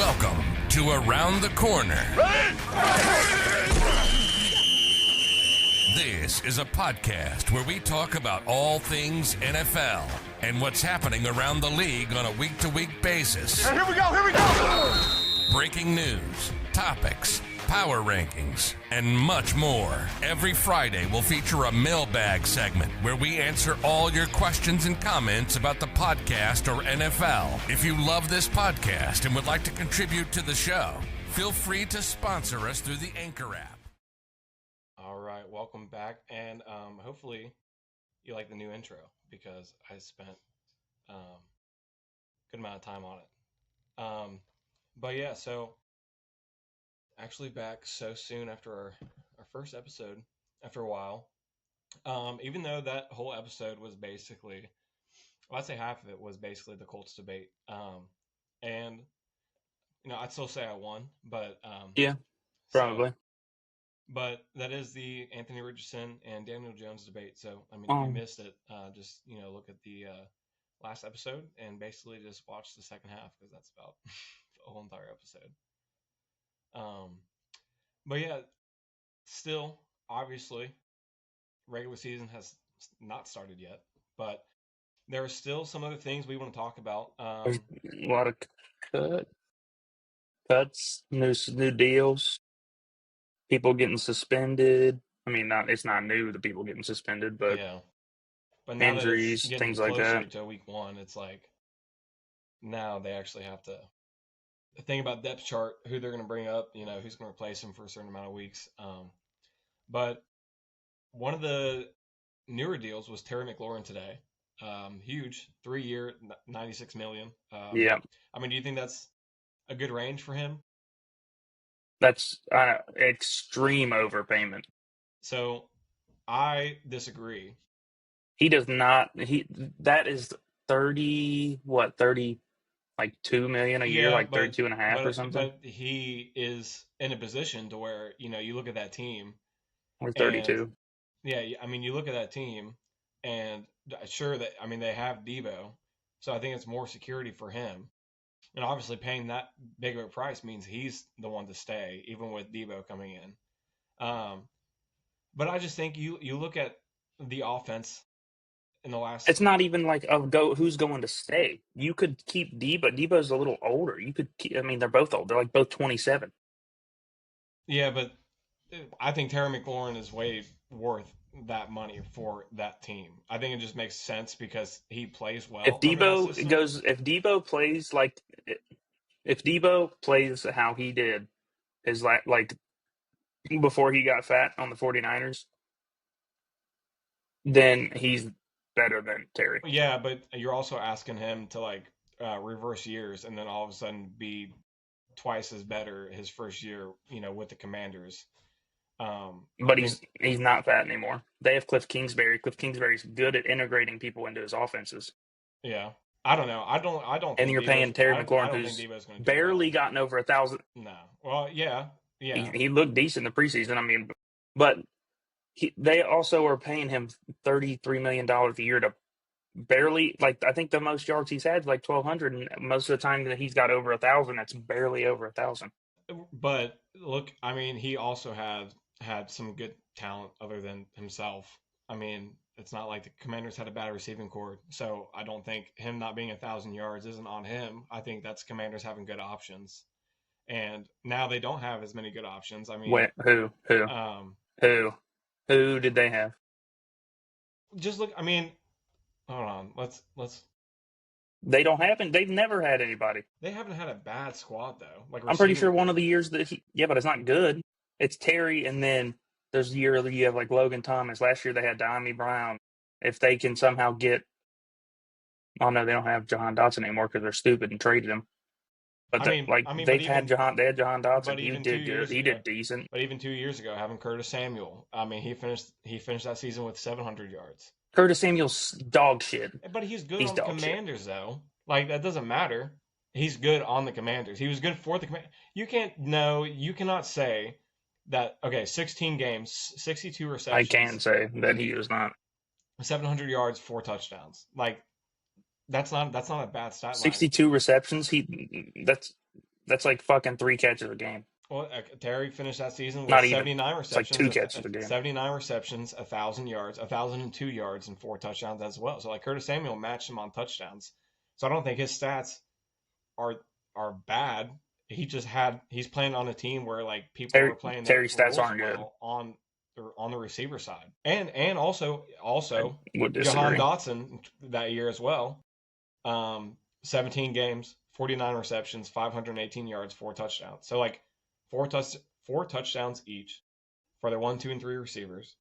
Welcome to Around the Corner. This is a podcast where we talk about all things NFL and what's happening around the league on a week-to-week basis. Here we go! Breaking news, topics, power rankings, and much more. Every Friday we'll feature a mailbag segment where we answer all your questions and comments about the podcast or NFL. If you love this podcast and would like to contribute to the show, feel free to sponsor us through the Anchor app. All right, welcome back, and hopefully you like the new intro because I spent a good amount of time on it. But yeah, so actually back so soon after our first episode, after a while. Even though that whole episode was basically, well, I'd say half of it was basically the Colts debate. And, you know, I'd still say I won, but... yeah, probably. But that is the Anthony Richardson and Daniel Jones debate. So, I mean, if you missed it, just, you know, look at the last episode and basically just watch the second half because that's about the whole entire episode. But yeah, still, obviously, regular season has not started yet, but there are still some other things we want to talk about. There's a lot of cuts, new deals, people getting suspended. I mean, it's not new, the people getting suspended, but yeah. But now injuries, that it's things like closer that. to week one, it's like now they actually have to think about depth chart, who they're going to bring up, you know, who's going to replace him for a certain amount of weeks. But one of the newer deals was Terry McLaurin today. Huge, 3-year, $96 million. Yeah. I mean, do you think that's a good range for him? That's extreme overpayment. So I disagree. He does not. That is 30, like $2 million a year, like 32 and a half or something. But he is in a position to where, you know, you look at that team. Or 32. Yeah, I mean, you look at that team, and sure that, I mean, they have Debo, so I think it's more security for him. And obviously paying that big of a price means he's the one to stay, even with Debo coming in. But I just think you look at the offense in the last... It's not even like who's going to stay. You could keep Debo. Debo's a little older. You could keep, I mean, they're both old. They're like both 27. Yeah, but I think Terry McLaurin is way worth that money for that team. I think it just makes sense because he plays well. If Debo plays how he did his like before he got fat on the 49ers, then he's better than Terry. Yeah, but you're also asking him to like reverse years and then all of a sudden be twice as better his first year, you know, with the Commanders. But he's not fat anymore. They have Cliff Kingsbury. Cliff Kingsbury's good at integrating people into his offenses. Yeah, I don't know. I don't. And you're paying Terry McLaurin, who's barely gotten over 1,000. No. Well, yeah. He looked decent in the preseason. I mean, but they also are paying him $33 million a year to barely, like, I think the most yards he's had is like 1,200, and most of the time that he's got over 1,000, that's barely over 1,000. But look, I mean, he also had some good talent other than himself. I mean, it's not like the Commanders had a bad receiving corps, so I don't think him not being 1,000 yards isn't on him. I think that's Commanders having good options, and now they don't have as many good options. I mean, Who did they have? Just look. I mean, hold on. Let's. They don't have it. They've never had anybody. They haven't had a bad squad though. Like I'm pretty sure one of the years that but it's not good. It's Terry, and then there's the year that you have like Logan Thomas. Last year they had Diami Brown. If they can somehow get, oh no, they don't have Jahan Dotson anymore because they're stupid and traded him. But they had Jahan Dotson. He did good. He did decent. But even 2 years ago, having Curtis Samuel, I mean, he finished that season with 700 yards. Curtis Samuel's dog shit. But he's good on the Commanders, though. Like, that doesn't matter. He's good on the Commanders. He was good for the Commanders. You cannot say that, okay, 16 games, 62 receptions. I can say that he is not. 700 yards, 4 touchdowns. Like, that's not a bad stat line. 62 receptions. That's like fucking 3 catches a game. Well, Terry finished that season with Not even. 79 It's like receptions, 2 catches a game. 79 receptions, 1,000 yards, 1,002 yards, and 4 touchdowns as well. So like Curtis Samuel matched him on touchdowns. So I don't think his stats are bad. He's playing on a team where like people are playing their Terry's stats roles aren't good. well on the receiver side, and also Would Jahan disagree. Dotson that year as well. 17 games, 49 receptions, 518 yards, 4 touchdowns. So like four touchdowns each for their 1, 2, and 3 receivers.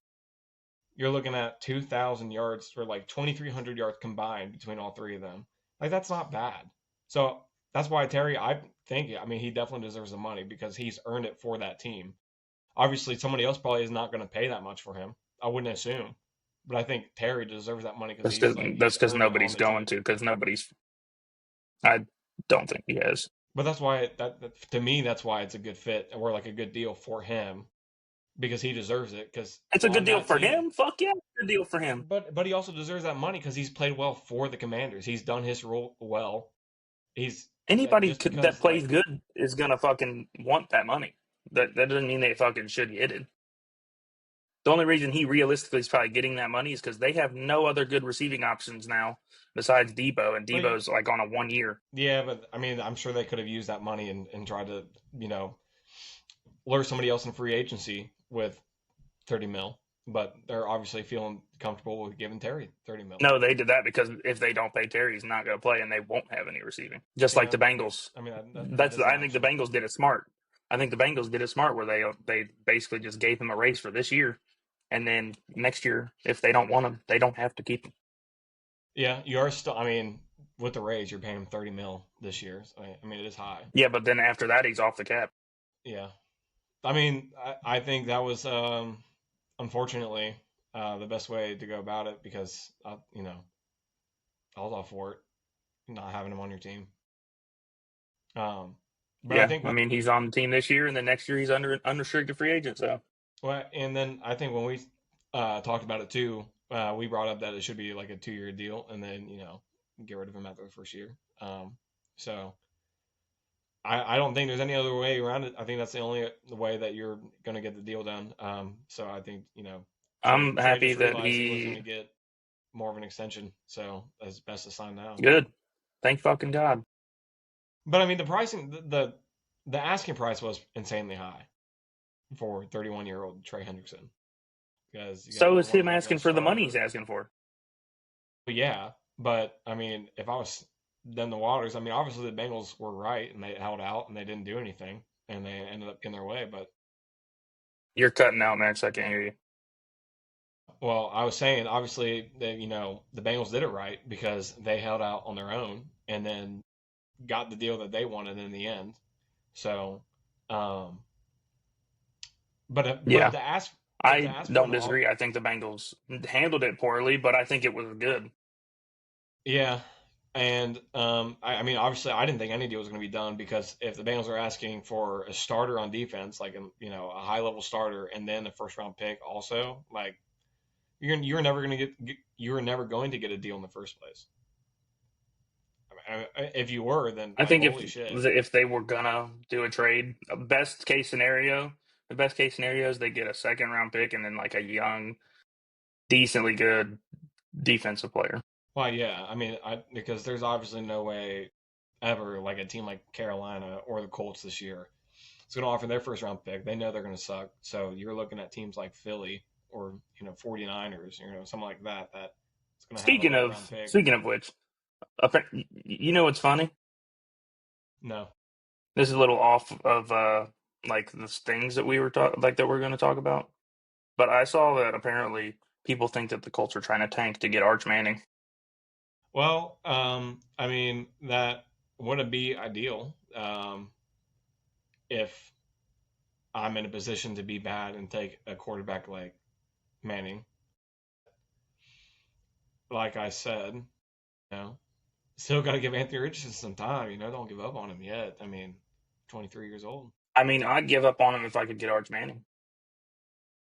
You're looking at 2,000 yards or like 2,300 yards combined between all 3 of them. Like that's not bad. So that's why Terry, I mean, he definitely deserves the money because he's earned it for that team. Obviously, somebody else probably is not going to pay that much for him. I wouldn't assume, but I think Terry deserves that money because That's because nobody's going to. Because nobody's. I don't think he has. But that's why to me that's why it's a good fit or like a good deal for him because he deserves it. Because it's a good deal for him. Fuck yeah, good deal for him. But he also deserves that money because he's played well for the Commanders. He's done his role well. Anybody that plays good is gonna fucking want that money. That doesn't mean they fucking should get it. The only reason he realistically is probably getting that money is because they have no other good receiving options now besides Debo, and Debo's like on a 1 year. Yeah, but I mean, I'm sure they could have used that money and tried to, lure somebody else in free agency with 30 mil. But they're obviously feeling comfortable with giving Terry 30 mil. No, they did that because if they don't pay Terry, he's not going to play, and they won't have any receiving. Just like the Bengals. I mean, I think the Bengals did it smart. I think the Bengals did it smart where they basically just gave him a raise for this year, and then next year, if they don't want him, they don't have to keep him. Yeah, you are still. I mean, with the raise, you're paying him 30 mil this year. So, I mean, it is high. Yeah, but then after that, he's off the cap. Yeah, I mean, I think that was unfortunately the best way to go about it because I was all for it, not having him on your team. But yeah, I mean, he's on the team this year, and then next year he's unrestricted free agent. So, well, and then I think when we talked about it too, we brought up that it should be like a 2-year deal, and then get rid of him after the first year. So I don't think there's any other way around it. I think that's the only way that you're going to get the deal done. So I think I'm happy that he was going to get more of an extension. So it's best to sign now. Good, thank fucking God. But I mean, the pricing, the asking price was insanely high for 31-year-old Trey Hendrickson. So is him asking for the money he's asking for. Yeah, but I mean, if I was then the Waters, I mean, obviously the Bengals were right and they held out and they didn't do anything and they ended up getting their way. But you're cutting out, Max. I can't hear you. Well, I was saying, obviously, the Bengals did it right because they held out on their own and then got the deal that they wanted in the end. So, but to ask. I don't disagree. I think the Bengals handled it poorly, but I think it was good. Yeah, and I mean, obviously, I didn't think any deal was going to be done because if the Bengals are asking for a starter on defense, like a high level starter, and then a first round pick, also, like you're never going to get a deal in the first place. I mean, if you were, then I think if they were gonna do a trade, the best case scenario is they get a second round pick and then like a young, decently good defensive player. Well, yeah, I mean, because there's obviously no way ever like a team like Carolina or the Colts this year is going to offer their first round pick. They know they're going to suck. So you're looking at teams like Philly or 49ers, something like that. That's going to speaking of which, you know what's funny? No. This is a little off of like the things that we're going to talk about. But I saw that apparently people think that the Colts are trying to tank to get Arch Manning. Well, I mean, that wouldn't be ideal if I'm in a position to be bad and take a quarterback like Manning. Like I said, still got to give Anthony Richardson some time. Don't give up on him yet. I mean, 23 years old. I mean, I'd give up on him if I could get Arch Manning.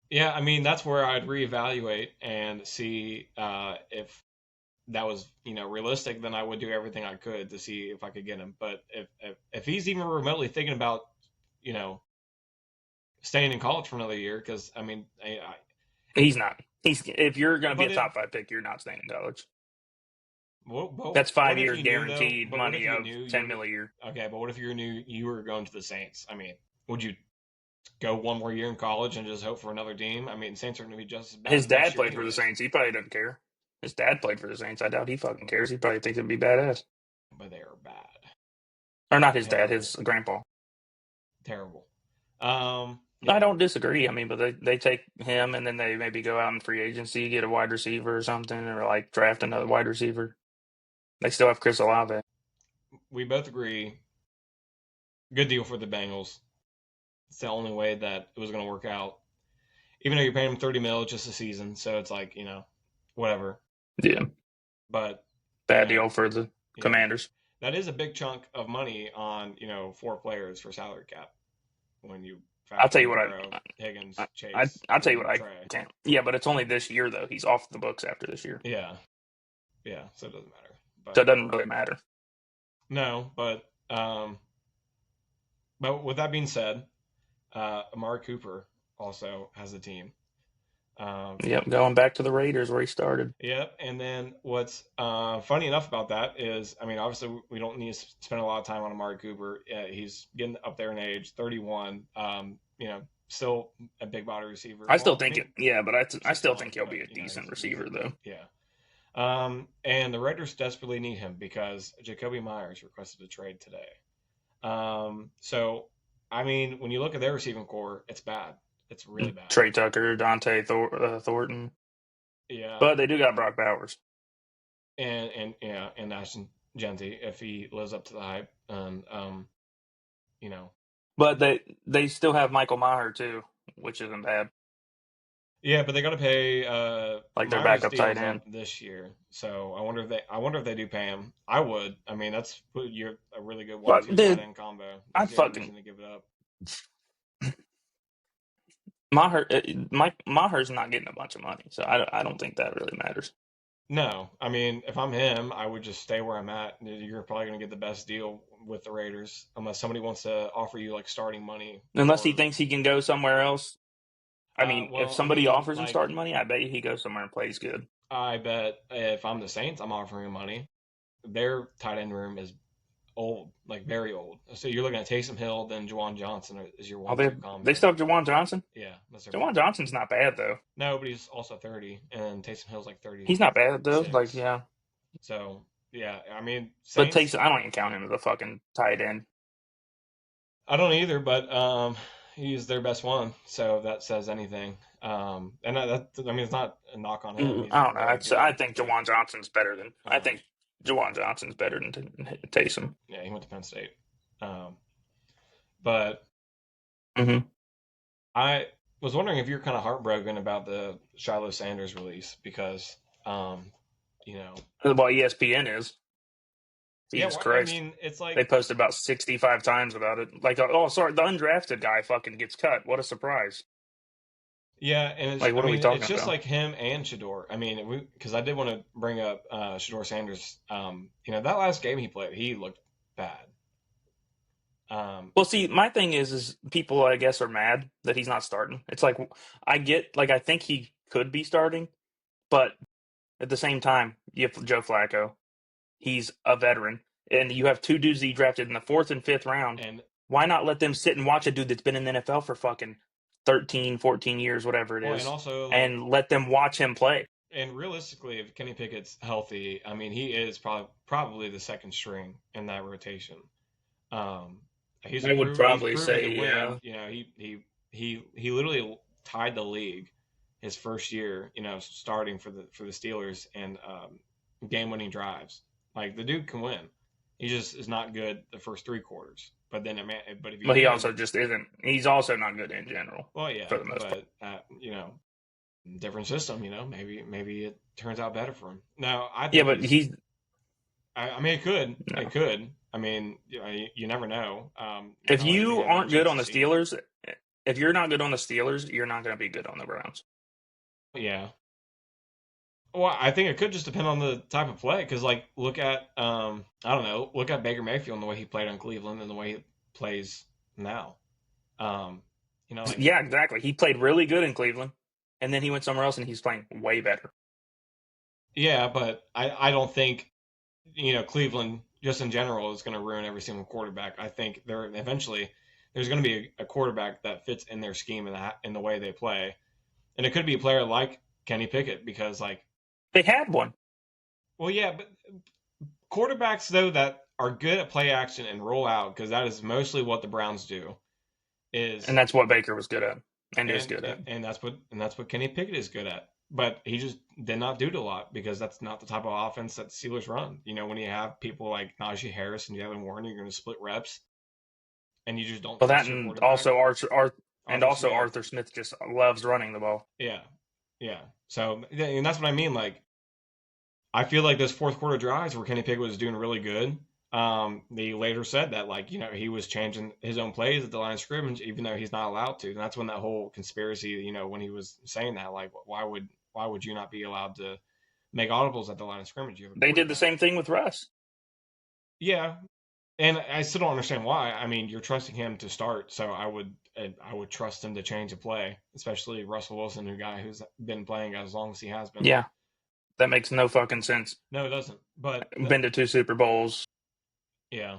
Yeah, I mean, that's where I'd reevaluate and see if that was realistic, then I would do everything I could to see if I could get him. But if he's even remotely thinking about staying in college for another year, because I mean, he's not. If you're going to be but a top 5 pick, you're not staying in college. That's what 5 if years you knew though? guaranteed But what if money you of knew $10 million a year. Okay, but what if you knew you were going to the Saints? I mean, would you go one more year in college and just hope for another team? I mean, Saints are going to be just as bad. His as next dad year played for the anyways. Saints. He probably doesn't care. His dad played for the Saints. I doubt he fucking cares. He probably thinks it'd be badass. But they are bad. Or not his Terrible. dad, his grandpa. Terrible. Yeah. I don't disagree. I mean, but they take him and then they maybe go out in free agency, get a wide receiver or something, or like draft another wide receiver. They still have Chris Olave. We both agree. Good deal for the Bengals. It's the only way that it was going to work out. Even though you're paying him $30 million just a season, so it's like whatever. Yeah. But bad deal for the Commanders. That is a big chunk of money on 4 players for salary cap. When you I'll tell you what Higgins, Chase. I'll tell you what Trey. I can't. Yeah, but it's only this year though. He's off the books after this year. Yeah, so it doesn't matter. So it doesn't really matter. No, but with that being said, Amari Cooper also has a team. Yep, going back to the Raiders where he started. Yep, and then what's funny enough about that is, I mean, obviously we don't need to spend a lot of time on Amari Cooper. He's getting up there in age, 31. Still a big body receiver. I still think I still think he'll be a decent receiver though. Yeah. And the Raiders desperately need him because Jakobi Meyers requested a trade today. So, I mean, when you look at their receiving core, it's bad. It's really bad. Trey Tucker, Dante Thornton. Yeah. But they do got Brock Bowers. And Ashton Genty, if he lives up to the hype. And, But they still have Michael Maher too, which isn't bad. Yeah, but they got to pay like their backup tight end this year. So I wonder if they do pay him. I would. I mean, that's you're a really good 1-2 tight end combo. I'd fucking to give it up. Maher's not getting a bunch of money, so I don't think that really matters. No, I mean, if I'm him, I would just stay where I'm at. You're probably going to get the best deal with the Raiders, unless somebody wants to offer you like starting money. Unless he thinks he can go somewhere else. I mean, if somebody offers him starting money, I bet he goes somewhere and plays good. I bet if I'm the Saints, I'm offering him money. Their tight end room is old, like very old. So you're looking at Taysom Hill, then Juwan Johnson is your 1-2 combo. They still have Juwan Johnson? Yeah. Juwan Johnson's not bad, though. No, but he's also 30, and Taysom Hill's like 30. He's not bad, though. Like, yeah. So, yeah, I mean... Saints, but Taysom, I don't even count him as a fucking tight end. I don't either, but he's their best one, so that says anything. And it's not a knock on him. I don't know. I think Juwan Johnson's better than... I think Juwan Johnson's better than Taysom. Yeah, he went to Penn State. But I was wondering if you're kind of heartbroken about the Shiloh Sanders release because, Well, ESPN is. Jesus Christ. I mean, it's like... They posted about 65 times about it. Like, oh, sorry, the undrafted guy fucking gets cut. What a surprise. Yeah, and it's, like, what are we talking about? It's just like him and Shador. I mean, because I did want to bring up Shador Sanders. That last game he played, he looked bad. Well, see, my thing is people, I guess, are mad that he's not starting. It's like, I think he could be starting, but at the same time, you have Joe Flacco. He's a veteran, and you have 2 dudes he drafted in the 4th and 5th round. And why not let them sit and watch a dude that's been in the NFL for fucking 13, 14 years, whatever it is, and let them watch him play. And realistically, if Kenny Pickett's healthy, I mean, he is probably the second string in that rotation. I would probably say, yeah. He literally tied the league his first year, starting for the Steelers and game-winning drives. Like, the dude can win. He just is not good the first 3 quarters. But then, he also just isn't. He's also not good in general. Well, yeah, for the most part. Different system. Maybe it turns out better for him. Now, I think yeah, but he's. I mean, it could. No. It could. I mean, you never know. If you aren't good on the Steelers, if you're not good on the Steelers, you're not going to be good on the Browns. Yeah. Well, I think it could just depend on the type of play because, like, look at I don't know, look at Baker Mayfield and the way he played on Cleveland and the way he plays now. Um, like Yeah, exactly. He played really good in Cleveland, and then he went somewhere else and he's playing way better. yeah, but I don't think Cleveland just in general is going to ruin every single quarterback. I think there's going to be a quarterback that fits in their scheme and in the way they play, and it could be a player like Kenny Pickett because like, They had one, well, yeah, but quarterbacks though that are good at play action and roll out because that is mostly what the Browns do and is that's what Baker was good at and is good at. and that's what Kenny Pickett is good at. But he just did not do it a lot because that's not the type of offense that the Steelers run. When you have people like Najee Harris and Jalen Warren, you're going to split reps, and you just don't Well, that trust your and quarterback. Arthur also Smith, Arthur Smith just loves running the ball. yeah, yeah. So and that's what I mean. Like I feel like those fourth quarter drives where Kenny Pickett was doing really good. He later said that like he was changing his own plays at the line of scrimmage even though he's not allowed to, and that's when that whole conspiracy when he was saying that like why would you not be allowed to make audibles at the line of scrimmage? You have a They did the quarterback. same thing with Russ. Yeah, and I still don't understand why. I mean, you're trusting him to start, so I would trust him to change a play, especially Russell Wilson, who's been playing as long as he has been. Yeah, that makes no fucking sense. No, it doesn't. But Been to 2 Super Bowls. yeah,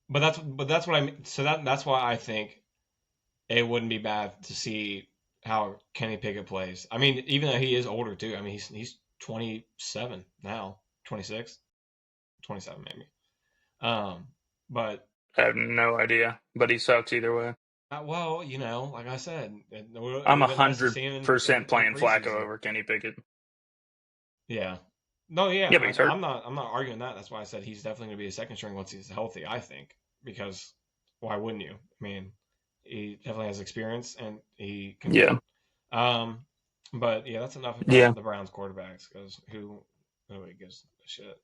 but that's what I mean. So that's why I think it wouldn't be bad to see how Kenny Pickett plays. I mean, even though he is older too. I mean, he's 27 now, 26, 27 maybe. But I have no idea, but he sucks either way. well, like I said, it would I'm have been nice to see him in 100% playing Flacco preseason. over Kenny Pickett. Yeah. No, yeah, Yeah, but he's hurt. I'm not arguing that. That's why I said he's definitely going to be a second string once he's healthy. I think because why wouldn't you? I mean, he definitely has experience and he can Yeah, win. But yeah, that's enough yeah. about the Browns quarterbacks because nobody gives a shit.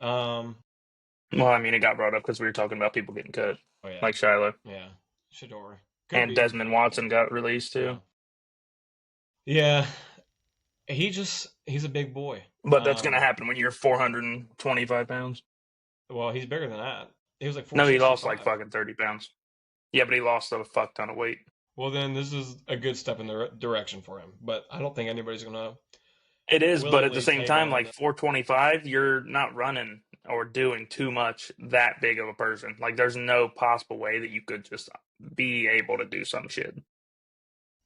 Um. Well, I mean, it got brought up because we were talking about people getting cut, Oh yeah. like Shiloh. Yeah. Shador could And be. Desmond Watson got released Yeah. too. Yeah. He's a big boy. But that's going to happen when you're 425 pounds. Well, he's bigger than that. He was like No, he lost like 465. fucking 30 pounds. Yeah, but he lost a fuck ton of weight. Well, then this is a good step in the direction for him. But I don't think anybody's gonna It is, but at the willingly same take time, on. like 425, you're not running or doing too much that big of a person. Like, there's no possible way that you could just be able to do some shit.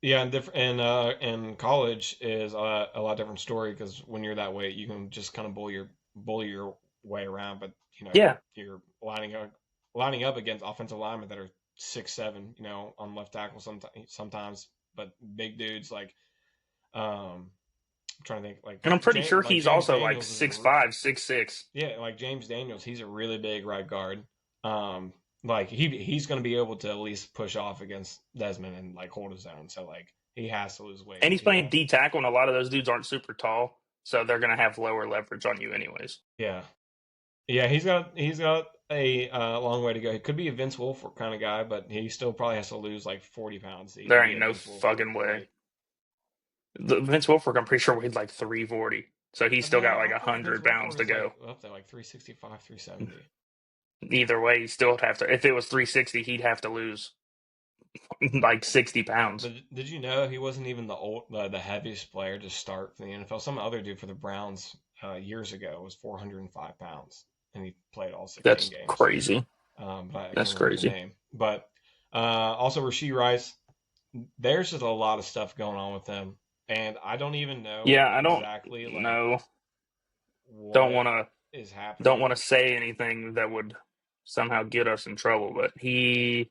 Yeah, and college is a lot different story because when you're that weight, you can just kind of bully your way around. But Yeah. you're lining up against offensive linemen that are 6'7", on left tackle sometimes, but big dudes like I'm trying to think And I'm pretty sure Like he's James also like Daniels is 6'5", 6'6". yeah, like James Daniels, he's a really big right guard. Like he's going to be able to at least push off against Desmond and like hold his own. So like he has to lose weight. And he's playing D tackle, and a lot of those dudes aren't super tall, so they're going to have lower leverage on you anyways. Yeah, yeah, he's got a long way to go. He could be a Vince Wilfork kind of guy, but he still probably has to lose like 40 pounds. To There even be ain't a no Vince Wilfork fucking way. weight. Vince Wilfork, I'm pretty sure weighed like 340, so he's still got like I thought Vince 100 pounds Wilfork to was go. like up there like 365, 370. Either way, he still would have to. If it was 360, he'd have to lose like 60 pounds. But did you know he wasn't even the heaviest player to start for the NFL? Some other dude for the Browns years ago was 405 pounds, and he played all 16 That's games. crazy. But I That's can't remember crazy. the name. But also Rashee Rice, there's just a lot of stuff going on with him, and I don't even know. Yeah, I don't exactly know. What Don't want to. is happening. Don't want to say anything that would somehow get us in trouble. But he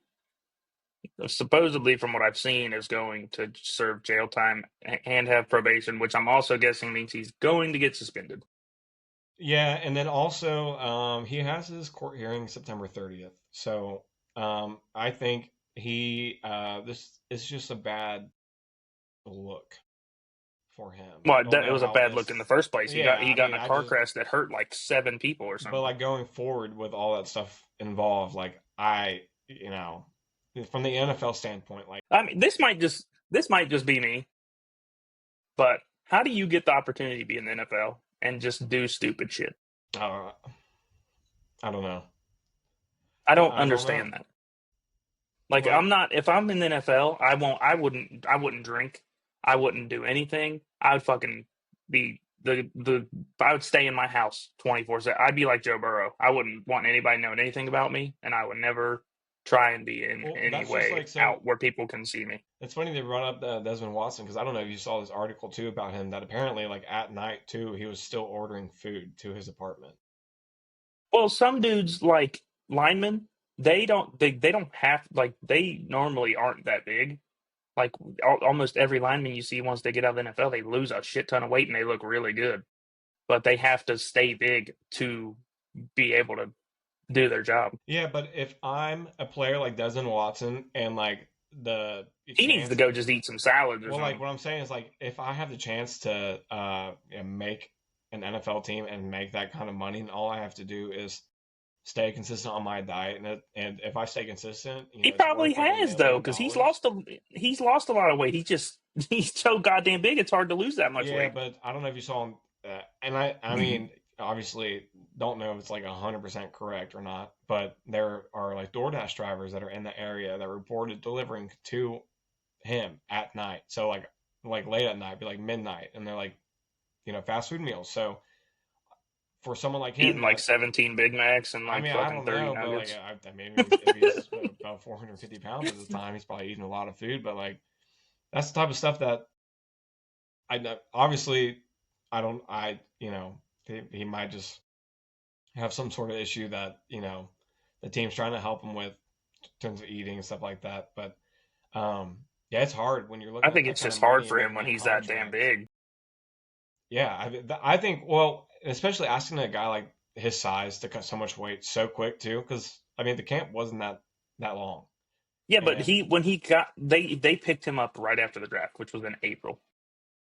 supposedly, from what I've seen, is going to serve jail time and have probation, which I'm also guessing means he's going to get suspended. Yeah, and then also he has his court hearing September 30th. So I think this is just a bad look for him. Well, Don't it know was a how bad this. look in the first place. He Yeah, got in I a car just. crash that hurt like 7 people or something. But like going forward with all that stuff involved, like from the NFL standpoint, like I mean, this might just be me, but How do you get the opportunity to be in the NFL and just do stupid shit? I don't know. I don't I don't know. understand that. Like, But if I'm in the NFL, I wouldn't drink. I wouldn't do anything. I would fucking be I would stay in my house 24/7. I'd be like Joe Burrow. I wouldn't want anybody knowing anything about me, and I would never try and be in well, any that's just way like so. out where people can see me. It's funny they brought up Desmond Watson because I don't know if you saw this article too about him that apparently like at night too he was still ordering food to his apartment. Well, some dudes like linemen, they don't have like they normally aren't that big. Like almost every lineman you see once they get out of the NFL, they lose a shit ton of weight and they look really good. But they have to stay big to be able to do their job. Yeah, but if I'm a player like Desmond Watson and like the He needs to chance, go just eat some salads or well, like something. what I'm saying is like if I have the chance to make an NFL team and make that kind of money, and all I have to do is stay consistent on my diet, and if I stay consistent, He it's probably worth like $1 has though, million. because he's lost a lot of weight. He's so goddamn big. It's hard to lose that much Yeah, weight. but I don't know if you saw him, and I mean, obviously, don't know if it's like 100% correct or not, but there are like DoorDash drivers that are in the area that reported delivering to him at night. So like late at night, be like midnight, and they're like, fast food meals. So for someone like him, Eating like 17 Big Macs and I like mean, I fucking don't 30 know, but like, nuggets. I mean, if he's about 450 pounds at the time, he's probably eating a lot of food, but like, that's the type of stuff that I know, obviously, I don't, I, he might just have some sort of issue that, the team's trying to help him with in terms of eating and stuff like that. But, yeah, it's hard when you're I looking at think that it's kind of just hard money and for him making when that he's that damn contract. big. Yeah, I think, well, especially asking a guy like his size to cut so much weight so quick too, because I mean the camp wasn't that long, Yeah, but and when he got they picked him up right after the draft, which was in April.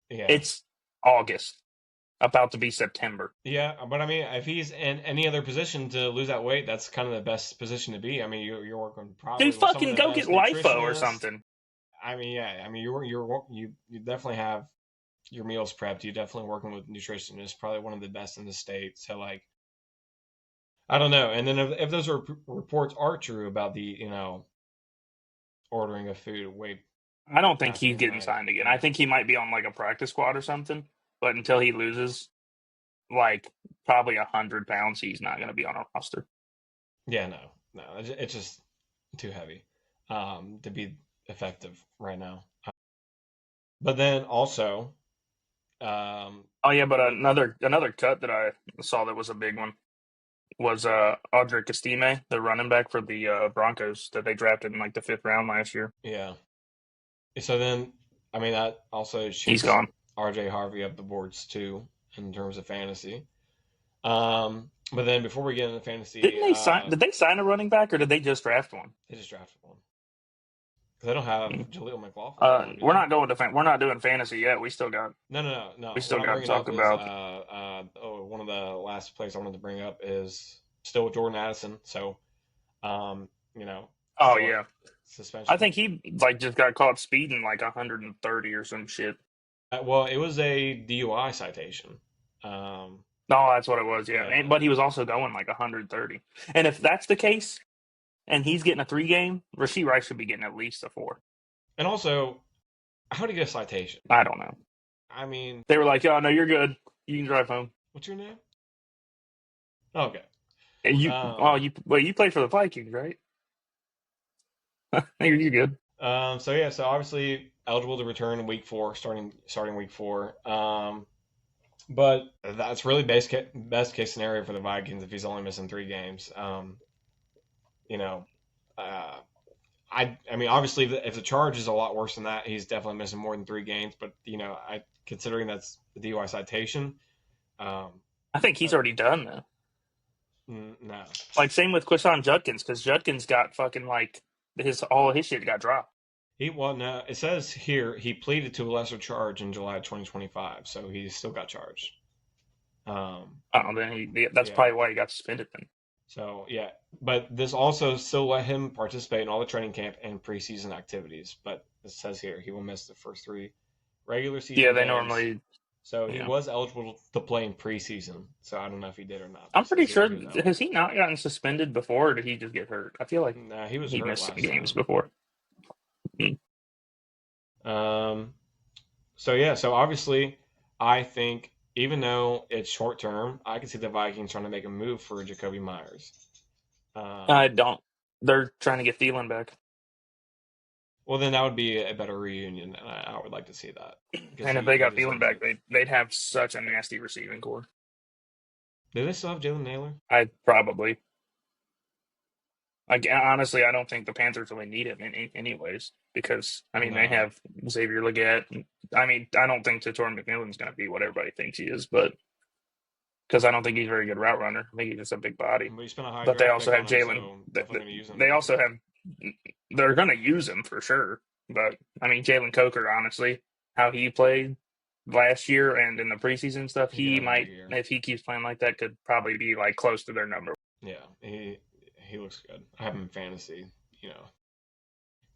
yeah, It's August, about to be September. yeah. But I mean, if he's in any other position to lose that weight, that's kind of the best position to be. I mean, you're working Dude, probably with some of fucking the go get best lipo or nutritionists. something. I mean, yeah, I mean you definitely have your meals prepped. You're definitely working with nutritionists, probably one of the best in the state. So like, I don't know. And then if those reports are true about the ordering of food way I don't think past he's getting midnight, signed again. I yeah, think he might be on like a practice squad or something. But until he loses like probably 100 pounds, he's not going to be on a roster. yeah, no, it's just too heavy to be effective right now. But then also, Oh yeah, but with another cut that I saw that was a big one was Hendrickson, the running back for the Broncos that they drafted in like the 5th round last year. yeah, so then I mean that also He's shoots gone. RJ Harvey up the boards too in terms of fantasy. But then before we get into fantasy, Didn't they sign? Did they sign a running back or did they just draft one? they just drafted one because they don't have Hmm. Jaleel McLaughlin anymore, do they? We're not doing fantasy yet. We No. What still I'm got to bringing up talk is about. one of the last players I wanted to bring up is still Jordan Addison. So, Oh still a yeah, I suspension. think he like just got caught speeding like 130 or some shit. Well, it was a DUI citation. Um, No, that's what it was. Yeah, yeah, but he was also going like 130. And if that's the case, and he's getting a 3 game, Rashee Rice should be getting at least a 4. and also, how to get a citation? I don't know. I mean, They were like, "Oh no, you're good. You can drive home." what's your name? Okay. And Um, you played for the Vikings, right? You're good. so yeah, so obviously eligible to return in week 4, starting week 4. But that's really best case scenario for the Vikings if he's only missing 3 games. You know, uh, I mean, obviously, if the charge is a lot worse than that, he's definitely missing more than 3 games. But I considering that's the DUI citation, um, I think he's uh, already done though. no, Like same with Quishan Judkins because Judkins got fucking like all his shit got dropped. no. It says here he pleaded to a lesser charge in July 2025, so he still got charged. Oh, then that's Yeah. probably why he got suspended then. So yeah, but this also still let him participate in all the training camp and preseason activities. But it says here he will miss the first 3 regular Yeah, season they games. normally So he Yeah. was eligible to play in preseason. So I don't know if he did or not. I'm But pretty it says here sure. he was eligible. Has he not gotten suspended before, or did he just get hurt? I feel like Nah, he was he hurt missed some last games time. before. So yeah, so obviously, I think even though it's short term, I can see the Vikings trying to make a move for Jakobi Meyers. I don't. They're trying to get Thielen back. Well, then that would be a better reunion, and I would like to see that because And if they got just Thielen seems back, like. they'd have such a nasty receiving core. Do they still have Jalen Naylor? I probably. Like honestly, I don't think the Panthers really need him anyways because they No. have Xavier Legette. I mean, I don't think Tator McMillan's going to be what everybody thinks he is, but because I don't think he's a very good route runner. I think he's just a big body. But you spent a high But they draft also pick have on him, Jalen. so definitely going to use him. They also have. They're going to use him for sure. But I mean, Jalen Coker, honestly, how he played last year and in the preseason stuff, he might, if he keeps playing like that, could probably be like close to their number. Yeah, he looks good. I have him in fantasy.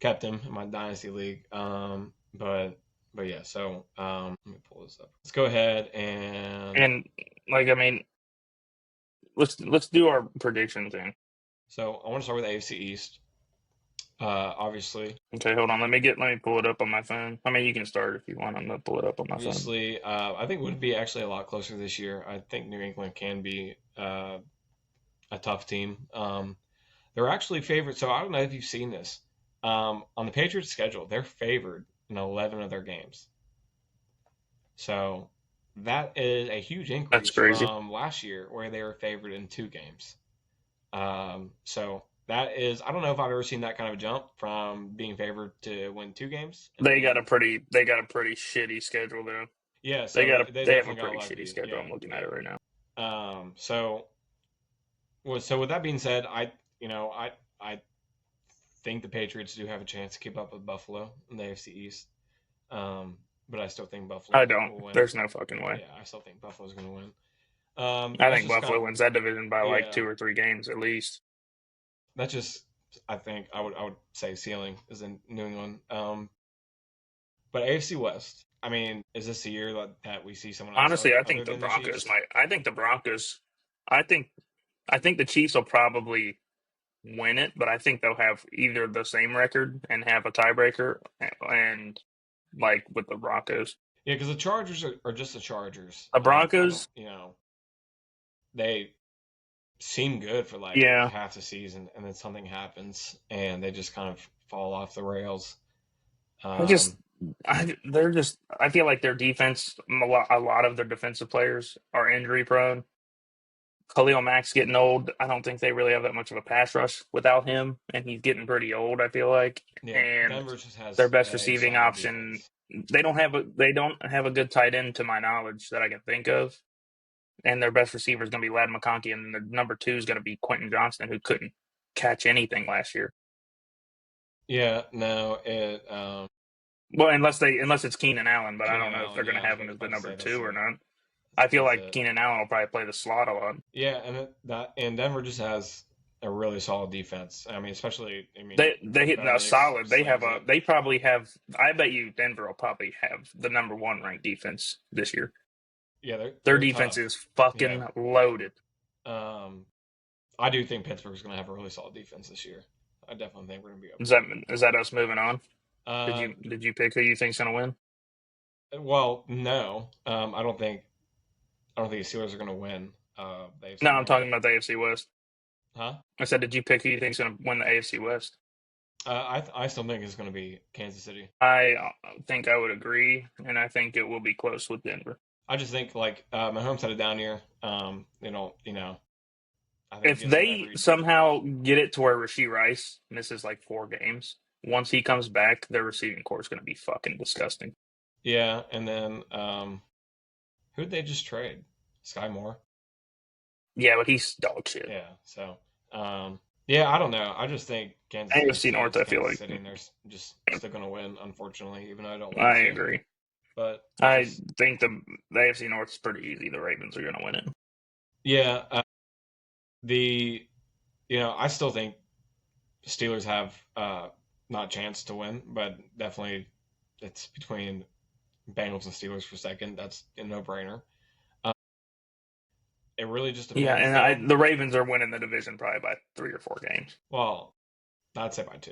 Kept him in my dynasty league. But yeah. So let me pull this up. Let's go ahead and let's do our predictions then. So I want to start with AFC East. Obviously. Okay, hold on. Let me pull it up on my phone. I mean, you can start if you want. I'm gonna pull it up on my phone. Obviously, I think it would be actually a lot closer this year. I think New England can be a tough team. They're actually favored. So I don't know if you've seen this. On the Patriots' schedule, they're favored in 11 of their games. So that is a huge increase from last year where they were favored in 2 games. So that is, I don't know if I've ever seen that kind of jump from being favored to win 2 games. They got a pretty shitty schedule though. Yeah, so they have a pretty shitty schedule. I'm looking at it right now. So with that being said, I think the Patriots do have a chance to keep up with Buffalo in the AFC East. But I still think Buffalo. I don't. Will win. There's no fucking way. Yeah, I still think Buffalo's going to win. I think Buffalo wins that division by like 2 or 3 games at least. That's just, I think I would say ceiling is in New England. But AFC West, I mean, is this the year that we see someone else? Honestly, I think the Broncos might. I think the Broncos. I think the Chiefs will probably win it, but I think they'll have either the same record and have a tiebreaker, and like with the Broncos. Yeah, because the Chargers are just the Chargers. The Broncos, they seem good for like half the season, and then something happens, and they just kind of fall off the rails. I feel like their defense, a lot of their defensive players are injury prone. Khalil Mack's getting old. I don't think they really have that much of a pass rush without him, and he's getting pretty old, I feel like. Yeah, and Denver just has their best receiving option. Defense. They don't have a good tight end to my knowledge that I can think of. And their best receiver is going to be Ladd McConkey, and then their number 2 is going to be Quentin Johnston, who couldn't catch anything last year. Yeah, no, it. Well, unless it's Keenan Allen, but I don't know if they're going to have him as the number 2 or not. I feel like Keenan Allen will probably play the slot a lot. Yeah, and Denver just has a really solid defense. I mean, especially they hit solid. They probably have. I bet you Denver will probably have the number 1 ranked defense this year. Yeah, their defense is fucking loaded. I do think Pittsburgh's going to have a really solid defense this year. I definitely think we're going to be up. Is that us moving on? Did you pick who you think's going to win? Well, no. I don't think the Steelers are going to win. No, I'm talking about the AFC West. Huh? I said, did you pick who you think's going to win the AFC West? I still think it's going to be Kansas City. I think I would agree, and I think it will be close with Denver. I just think Mahomes had a down year. I think if they somehow get it to where Rashee Rice misses like 4 games, once he comes back, their receiving core is going to be fucking disgusting. Yeah, and then who'd they just trade? Sky Moore. Yeah, but he's dog shit. Yeah, so yeah, I don't know. I just think Kansas City North. I feel like they're just still going to win. Unfortunately, even though I don't. I agree. But I think the AFC North is pretty easy. The Ravens are going to win it. Yeah. I still think Steelers have not a chance to win, but definitely it's between Bengals and Steelers for second. That's a no-brainer. It really just Yeah, depends, and the Ravens are winning the division probably by 3 or 4 games. Well, I'd say by 2.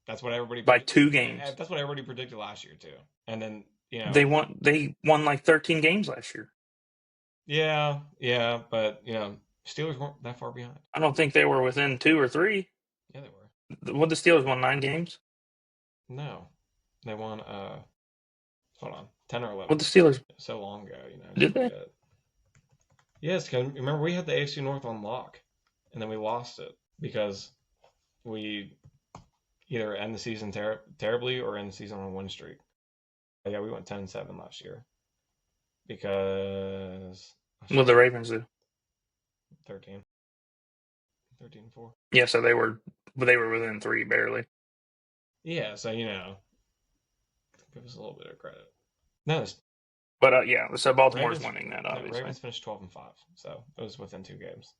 That's what everybody by 2 games. That's what everybody predicted last year too. And then they won like 13 games last year. Yeah, but Steelers weren't that far behind. I don't think they were within 2 or 3. Yeah, they were. What the Steelers won 9 games? No, they won. Hold on, 10 or 11. What the Steelers? So long ago, Did they? Yes, because remember we had the AFC North on lock, and then we lost it because we either end the season terribly or end the season on a win streak. Yeah, we went 10-7 last year because What the Ravens do? 13-4. Yeah, so they were within 3 barely. Yeah, so give us a little bit of credit. No, but so Baltimore's winning that obviously. Ravens finished 12-5, so it was within 2 games.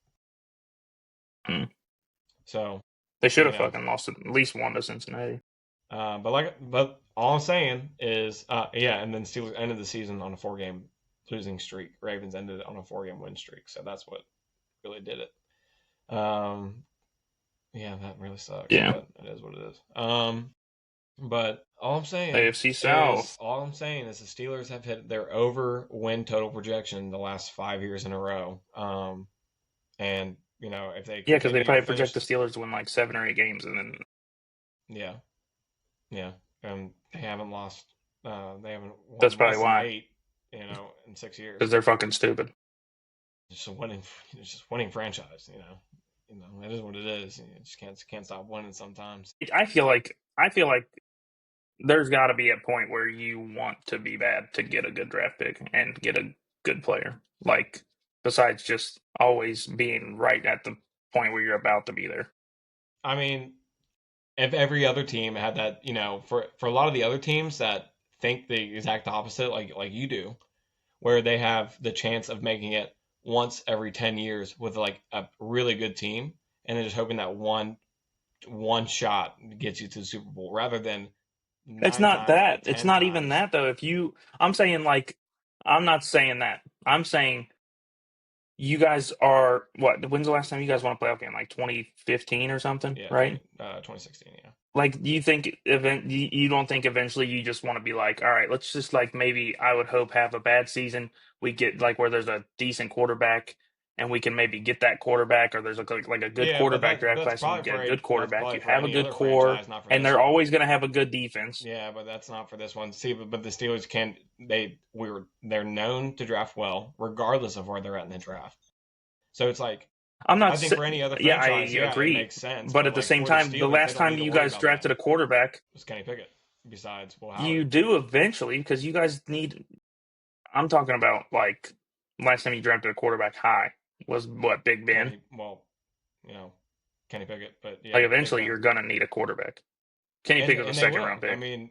So they should have fucking lost at least 1 to Cincinnati. But all I'm saying is, and then Steelers ended the season on a 4-game losing streak. Ravens ended it on a 4-game win streak, so that's what really did it. That really sucks. Yeah, but it is what it is. But all I'm saying, AFC South. All I'm saying is the Steelers have hit their over win total projection the last 5 years in a row. And if they because they probably project the Steelers to win like 7 or 8 games, and then and they haven't lost. They haven't. Won That's probably why 8, in 6 years. Because they're fucking stupid. Just winning franchise. It is what it is. You just can't stop winning sometimes. I feel like there's got to be a point where you want to be bad to get a good draft pick and get a good player. Like, besides just always being right at the point where you're about to be there. I mean, if every other team had that, for a lot of the other teams that think the exact opposite, like you do, where they have the chance of making it once every 10 years with like a really good team, and then just hoping that one shot gets you to the Super Bowl rather than. It's not that. It's not even that though. I'm saying like, I'm not saying that. I'm saying you guys are what? When's the last time you guys won a playoff game? Like 2015 or something, right? 2016, yeah. Like, do you think you don't think eventually you just want to be like, all right, let's just like maybe I would hope have a bad season. We get like where there's a decent quarterback and we can maybe get that quarterback, or there's like a good quarterback draft class and you get a good quarterback. You have a good core, and they're always going to have a good defense. Yeah, but that's not for this one. See, but the Steelers they're known to draft well, regardless of where they're at in the draft. So it's like, I think for any other franchise, I agree. It makes sense. But at the same time, the last time you guys drafted a quarterback was Kenny Pickett. Besides, you do eventually, because you guys need. I'm talking about like last time you drafted a quarterback high was what, Big Ben? Kenny Pickett, but yeah, like eventually you're gonna need a quarterback. Kenny Pickett was a 2nd-round pick. I mean,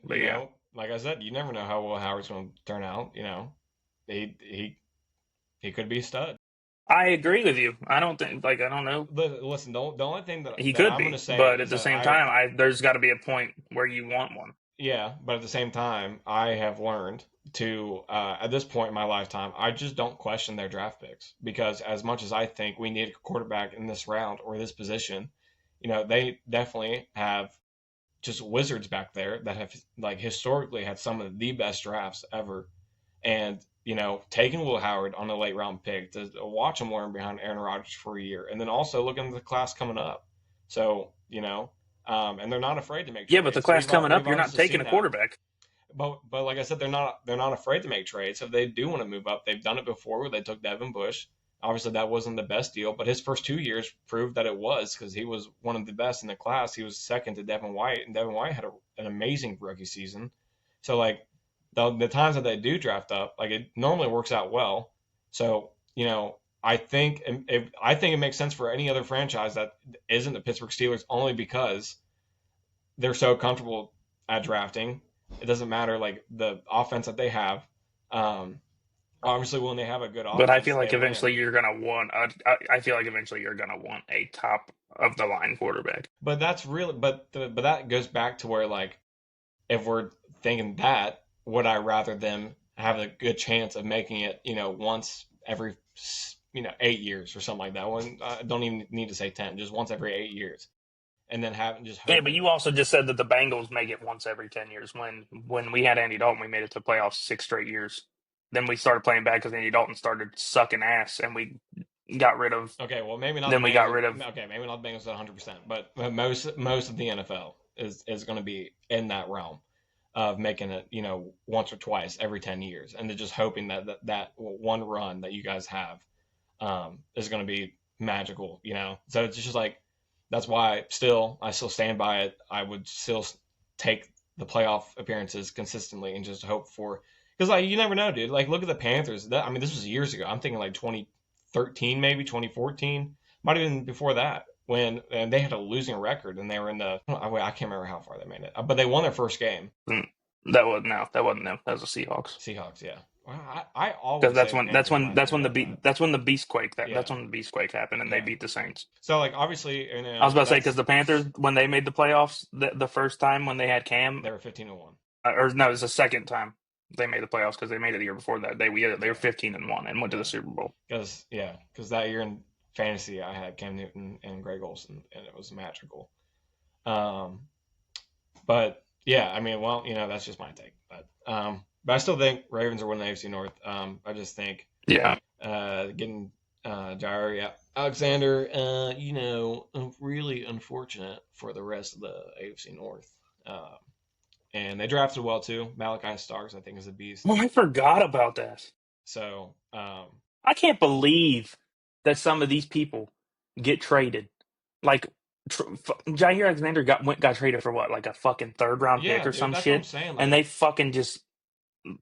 like I said, you never know how well Howard's going to turn out. He could be a stud. I agree with you. I don't know. Listen, the only thing that he could I'm be, going to say, but at the same time, there's got to be a point where you want one. Yeah, but at the same time, I have learned to, at this point in my lifetime, I just don't question their draft picks, because as much as I think we need a quarterback in this round or this position, they definitely have just wizards back there that have like historically had some of the best drafts ever. And, taking Will Howard on a late round pick to watch him learn behind Aaron Rodgers for a year, and then also looking at the class coming up. So, and they're not afraid to make trades. Yeah, but the class coming up, you're not taking a quarterback. But like I said, they're not afraid to make trades. If they do want to move up, they've done it before where they took Devin Bush. Obviously, that wasn't the best deal, but his first 2 years proved that it was, because he was one of the best in the class. He was second to Devin White, and Devin White had an amazing rookie season. So, like, the times that they do draft up, like, it normally works out well. So, I think it makes sense for any other franchise that isn't the Pittsburgh Steelers, only because they're so comfortable at drafting. It doesn't matter, like, the offense that they have. Obviously, when they have a good offense, but I feel like eventually you're gonna want. I feel like eventually you're gonna want a top of the line quarterback. But that's really, but that goes back to where, like, if we're thinking that, would I rather them have a good chance of making it, once every, 8 years or something like that. One, I don't even need to say 10, just once every 8 years, and then just Yeah, hoping. but you also just said that the Bengals make it once every 10 years. When we had Andy Dalton, we made it to playoffs 6 straight years. Then we started playing bad because Andy Dalton started sucking ass, and we got rid of. Okay, well maybe not Then the we Bengals. got rid of. Okay, maybe not the Bengals at 100%, but most of the NFL is going to be in that realm of making it, once or twice every 10 years, and then just hoping that one run that you guys have is going to be magical, So it's just like that's why I still stand by it. I would still take the playoff appearances consistently and just hope for, because like you never know, dude. Like look at the Panthers. I mean, this was years ago. I'm thinking like 2013, maybe 2014, might have been before that when and they had a losing record and they were in the. I can't remember how far they made it, but they won their first game. That wasn't them. That was the Seahawks. Seahawks, yeah. Well, I always Because say that's when the Beastquake Yeah. that's when the Beastquake happened and they beat the Saints. So like obviously, I was about to say because the Panthers when they made the playoffs the first time when they had Cam, they were 15-1. or no, it was the second time they made the playoffs because they made it the year before that. They were 15-1 and went to the Super Bowl. Because that year in fantasy I had Cam Newton and Greg Olsen and it was magical. But yeah, I mean, well, that's just my take. But I still think Ravens are winning the AFC North. I just think getting Jair Alexander, really unfortunate for the rest of the AFC North. And they drafted well too. Malachi Starks, I think, is a beast. Well, I forgot about that. So I can't believe that some of these people get traded. Like Jair Alexander got traded for what, like a fucking third round pick or some that's shit, what I'm saying, and they fucking just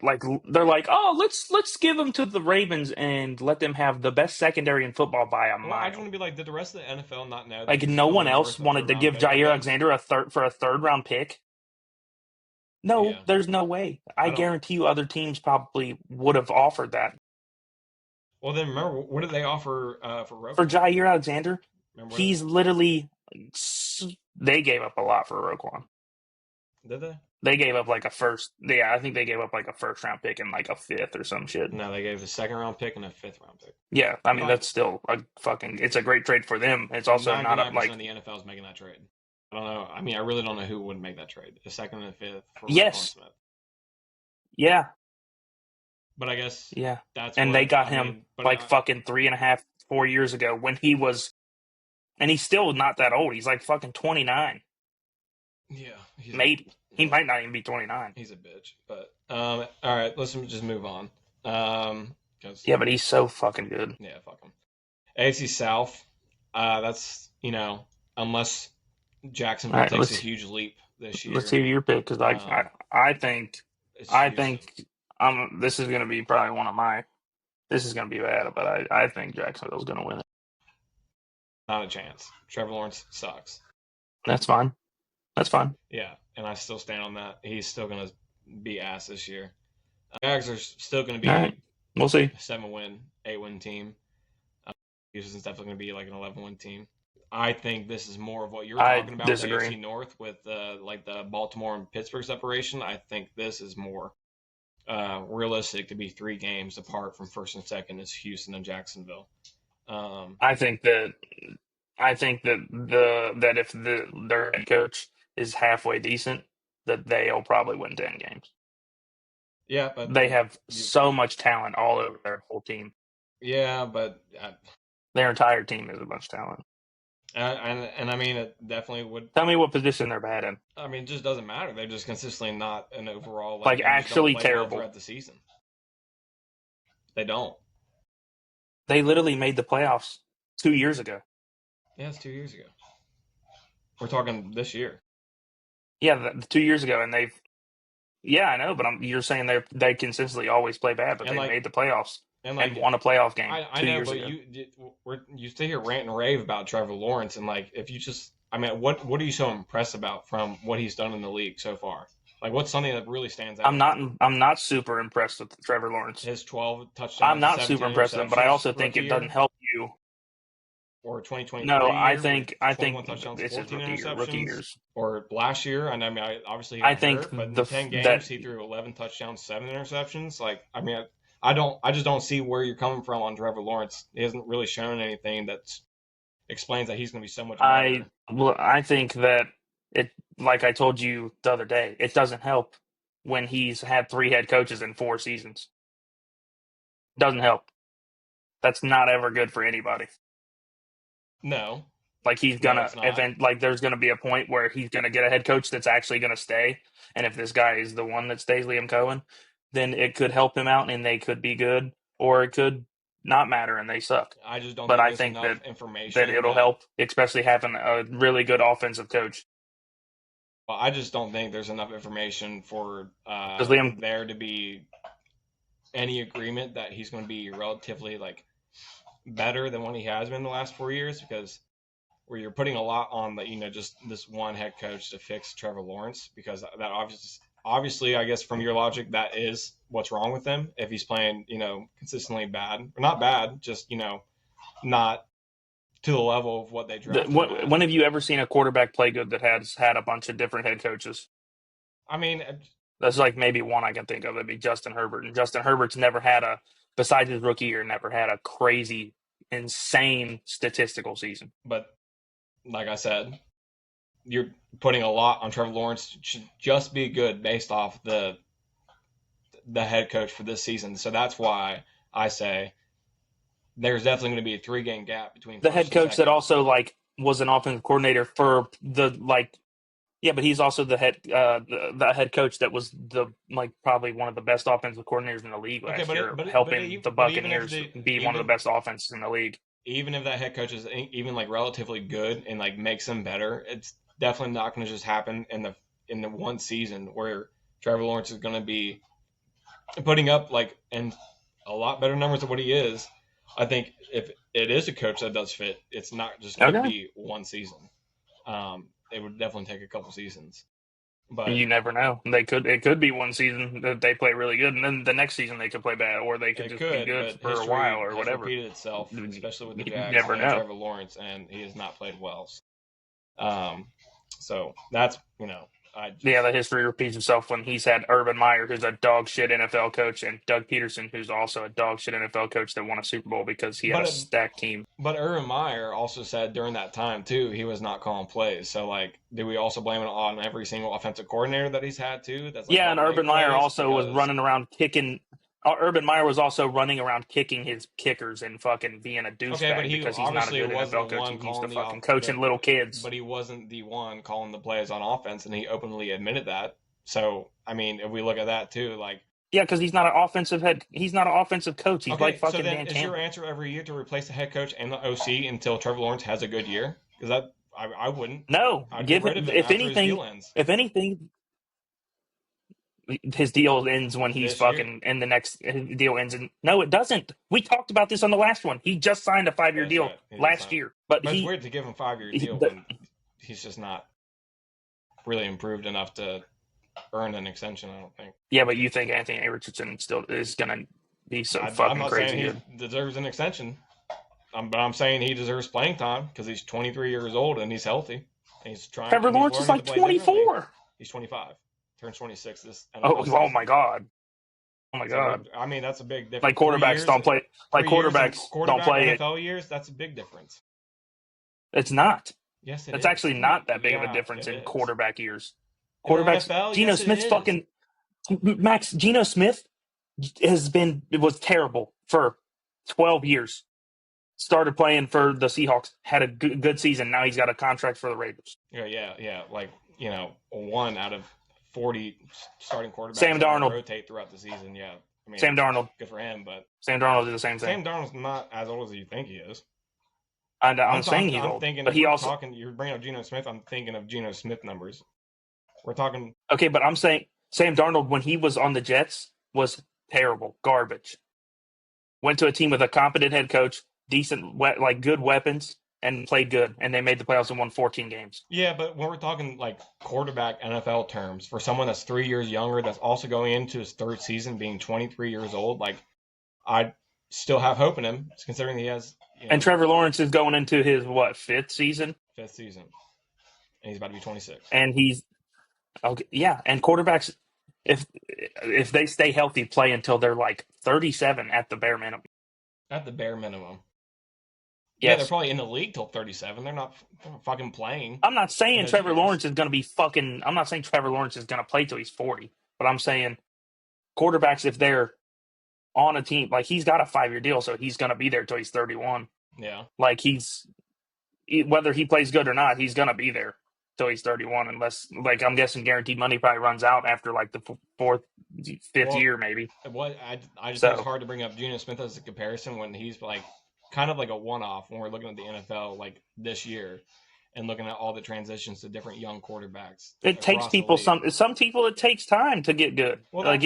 like they're like, oh, let's give them to the Ravens and let them have the best secondary in football by a mile. I just want to be like, did the rest of the NFL not know? Like no one else wanted to give Jair Alexander a third round pick. No, there's no way. I guarantee you, other teams probably would have offered that. Well, then remember, what did they offer for Roquan? For Jair Alexander? He's literally. They gave up a lot for Roquan. Did they? They gave up like a first. Yeah, I think they gave up like a first round pick and like a fifth or some shit. No, they gave a second round pick and a fifth round pick. Yeah, I mean that's still a fucking. It's a great trade for them. It's also not a, like the NFL is making that trade. I don't know. I mean, I really don't know who would make that trade. A second and a fifth for yes. Smith. Yeah. But I guess that's and they got him fucking 3.5, 4 years ago when he was, and he's still not that old. He's like fucking 29. Yeah, maybe he might not even be 29. He's a bitch. But all right, let's just move on. Yeah, but he's so fucking good. Yeah, fuck him. AFC South. That's unless Jacksonville takes a huge leap this year. Let's hear your pick because I think this is going to be probably one of my. This is going to be bad, but I think Jacksonville's going to win it. Not a chance. Trevor Lawrence sucks. That's fine. That's fine. Yeah, and I still stand on that. He's still going to be ass this year. Jags are still going to be. All right. We'll see. 7-win, 8-win team. Houston's definitely going to be like an 11-win team. I think this is more of what you're talking about. Disagree. The AFC North with like the Baltimore and Pittsburgh separation. I think this is more realistic to be 3 games apart from first and second is Houston and Jacksonville. I think that if their head coach is halfway decent, that they'll probably win 10 games. Yeah, but they have so much talent all over their whole team. Yeah, but their entire team is a bunch of talent. And I mean, it definitely would. Tell me what position they're bad in. I mean, it just doesn't matter. They're just consistently not an overall like actually terrible throughout the season. They don't. They literally made the playoffs 2 years ago. Yeah, it's 2 years ago. We're talking this year. Yeah, 2 years ago, and they've. Yeah, I know, but you're saying they consistently always play bad, but they made the playoffs and won a playoff game. I 2 know, years but ago. you stay here rant and rave about Trevor Lawrence, and like if you just, I mean, what are you so impressed about from what he's done in the league so far? Like, what's something that really stands out? I'm not super impressed with Trevor Lawrence. His 12 touchdowns. I'm not super impressed with him, but I also think it doesn't help you. or 2023 No, I year think with 21 touchdowns, this is 14 rookie interceptions, years. or last year, and I mean, obviously he I got think hurt, but in 10 games he threw 11 touchdowns, 7 interceptions. Like, I mean, I just don't see where you're coming from on Trevor Lawrence. He hasn't really shown anything that explains that he's going to be so much better. I think that it, like I told you the other day, it doesn't help when he's had 3 head coaches in 4 seasons. Doesn't help. That's not ever good for anybody. No, Like he's no, gonna it's not. like there's gonna be a point where he's gonna get a head coach that's actually gonna stay. And if this guy is the one that stays, Liam Cohen, then it could help him out and they could be good, or it could not matter and they suck. I just don't But think I there's think enough that information it'll help, especially having a really good offensive coach. Well, I just don't think there's enough information for Liam, there to be any agreement that he's going to be relatively like better than what he has been the last 4 years, because where you're putting a lot on the just this one head coach to fix Trevor Lawrence, because that obviously I guess from your logic that is what's wrong with him if he's playing consistently bad, or not bad, just not to the level of what they drafted him at. When have you ever seen a quarterback play good that has had a bunch of different head coaches? I mean, that's like maybe one I can think of. It'd be Justin Herbert, and Justin Herbert's never had besides his rookie year, never had a crazy, insane statistical season. But like I said, you're putting a lot on Trevor Lawrence to just be good based off the head coach for this season. So that's why I say there's definitely going to be a 3-game gap between the head coach that also was an offensive coordinator for yeah, but he's also the head coach that was probably one of the best offensive coordinators in the league last year, helping the Buccaneers be one of the best offenses in the league. Even if that head coach is even relatively good and makes them better, it's definitely not going to just happen in the one season where Trevor Lawrence is going to be putting up and a lot better numbers than what he is. I think if it is a coach that does fit, it's not just going to be one season. It would definitely take a couple seasons. But you never know. It could be one season that they play really good, and then the next season they could play bad, or they could be good for a while or whatever. Repeated itself, especially with the Jags and Trevor Lawrence, and he has not played well. So that's the history repeats itself when he's had Urban Meyer, who's a dog shit NFL coach, and Doug Peterson, who's also a dog shit NFL coach that won a Super Bowl because he had a stacked team. But Urban Meyer also said during that time too, he was not calling plays. So do we also blame it on every single offensive coordinator that he's had too? That's and Urban Meyer also was running around kicking. Urban Meyer was also running around kicking his kickers and fucking being a douchebag because he's not a good NFL coach. He's used to fucking coaching little kids. But he wasn't the one calling the plays on offense, and he openly admitted that. So, I mean, if we look at that too, because he's not an offensive coach. He's fucking so then Dan is your answer every year to replace the head coach and the OC until Trevor Lawrence has a good year? Because I wouldn't. No, I'd get rid of him if anything, his deal ends when he's and the next deal ends. No, it doesn't. We talked about this on the last one. He just signed a 5-year deal last year. But it's weird to give him a 5-year deal when he's just not really improved enough to earn an extension, I don't think. Yeah, but you think Anthony Richardson still is going to be so fucking crazy? I'm not saying he deserves an extension. But I'm saying he deserves playing time because he's 23 years old and he's healthy. And he's trying. Trevor Lawrence is 24. He's 25. Turns 26 this. Oh my God! Oh my God! I mean, that's a big difference. Quarterbacks don't play. Quarterbacks don't play NFL years. That's a big difference. It's not. Yes, it's actually not that big of a difference in quarterback years. Quarterbacks. NFL, Geno Smith's fucking Max. Geno Smith was terrible for 12 years. Started playing for the Seahawks. Had a good season. Now he's got a contract for the Raiders. Yeah. One out of 40 starting quarterbacks Sam Darnold rotate throughout the season. Yeah, I mean, Sam Darnold, good for him, but Sam Darnold did the same thing. Sam Darnold's not as old as you think he is. I'm saying he's old, but he also you're bringing up Geno Smith. I'm thinking of Geno Smith numbers. We're talking okay, but I'm saying Sam Darnold when he was on the Jets was terrible, garbage. Went to a team with a competent head coach, decent, good weapons. And played good, and they made the playoffs and won 14 games. Yeah, but when we're talking quarterback NFL terms, for someone that's 3 years younger, that's also going into his 3rd season, being 23 years old, I still have hope in him, considering he has And Trevor Lawrence is going into his, fifth season? Fifth season. And he's about to be 26. And he's – okay, yeah. And quarterbacks, if they stay healthy, play until they're like 37 at the bare minimum. At the bare minimum. Yes. Yeah, they're probably in the league till 37. They're not fucking playing. I'm not saying Trevor Lawrence is going to be fucking – I'm not saying Trevor Lawrence is going to play till he's 40. But I'm saying quarterbacks, if they're on a team – like he's got a 5-year deal, so he's going to be there till he's 31. Yeah. Like whether he plays good or not, he's going to be there till he's 31 unless, like, I'm guessing guaranteed money probably runs out after, like, the fifth year maybe. I just think it's hard to bring up Geno Smith as a comparison when he's, like, kind of like a one-off when we're looking at the NFL, like, this year and looking at all the transitions to different young quarterbacks. It takes people some people it takes time to get good. Well,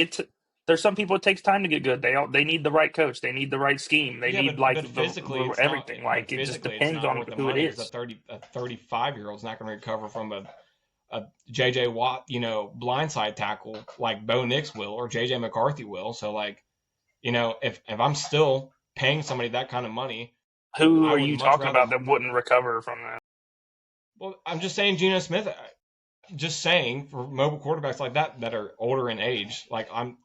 there's some people it takes time to get good. They need the right coach. They need the right scheme. They need physically everything. Like it just depends on who it is. A 35-year-old's not going to recover from a J.J. Watt, blindside tackle like Bo Nix will or J.J. McCarthy will. So like, if I'm still paying somebody that kind of money, who are you talking about that wouldn't recover from that? Well, I'm just saying Geno Smith. Just saying for mobile quarterbacks like that are older in age, like I'm.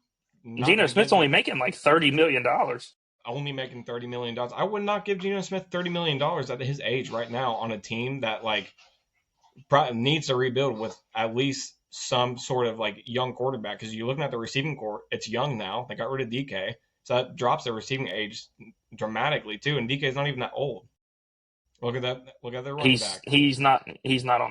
Geno Smith's only making like $30 million. Only making $30 million. I would not give Geno Smith $30 million at his age right now on a team that like needs to rebuild with at least some sort of like young quarterback. Because you're looking at the receiving core, it's young now. They got rid of DK, so that drops their receiving age dramatically too. And DK is not even that old. Look at that. Look at their running back. He's not on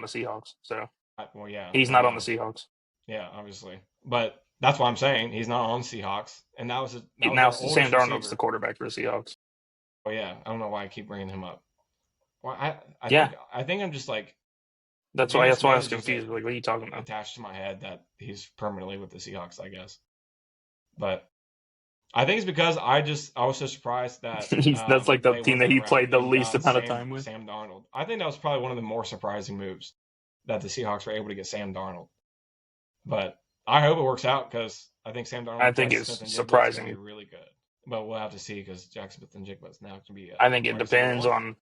the Seahawks. So well, yeah, he's not on the Seahawks. Yeah, obviously, but. That's what I'm saying. He's not on the Seahawks, and now Sam Darnold's the quarterback for the Seahawks. Oh yeah, I don't know why I keep bringing him up. Well, I think I'm just like. That's why I was confused. Like, what are you talking about? Attached to my head that he's permanently with the Seahawks, I guess. But I think it's because I was so surprised that that's like the team that he played the least amount of time with. Sam Darnold. I think that was probably one of the more surprising moves that the Seahawks were able to get Sam Darnold, but. I hope it works out because I think Sam Darnold. I think it's surprising. Be really good, but we'll have to see because Jackson Smith and Jigba is now going to be. I think it depends on.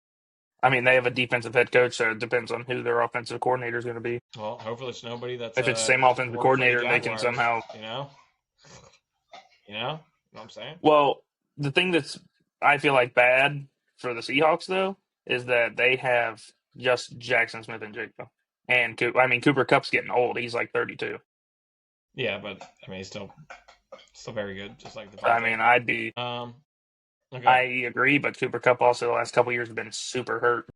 I mean, they have a defensive head coach, so it depends on who their offensive coordinator is going to be. Well, hopefully it's nobody that's. If it's the same offensive coordinator, they can somehow. You know what I'm saying? Well, the thing that's I feel like bad for the Seahawks though is that they have just Jackson Smith and Jigba, and Cooper Kupp's getting old. He's like 32. Yeah, but I mean, he's still very good, just like the. I mean, I'd be. Okay. I agree, but Cooper Kupp also the last couple of years has been super hurt.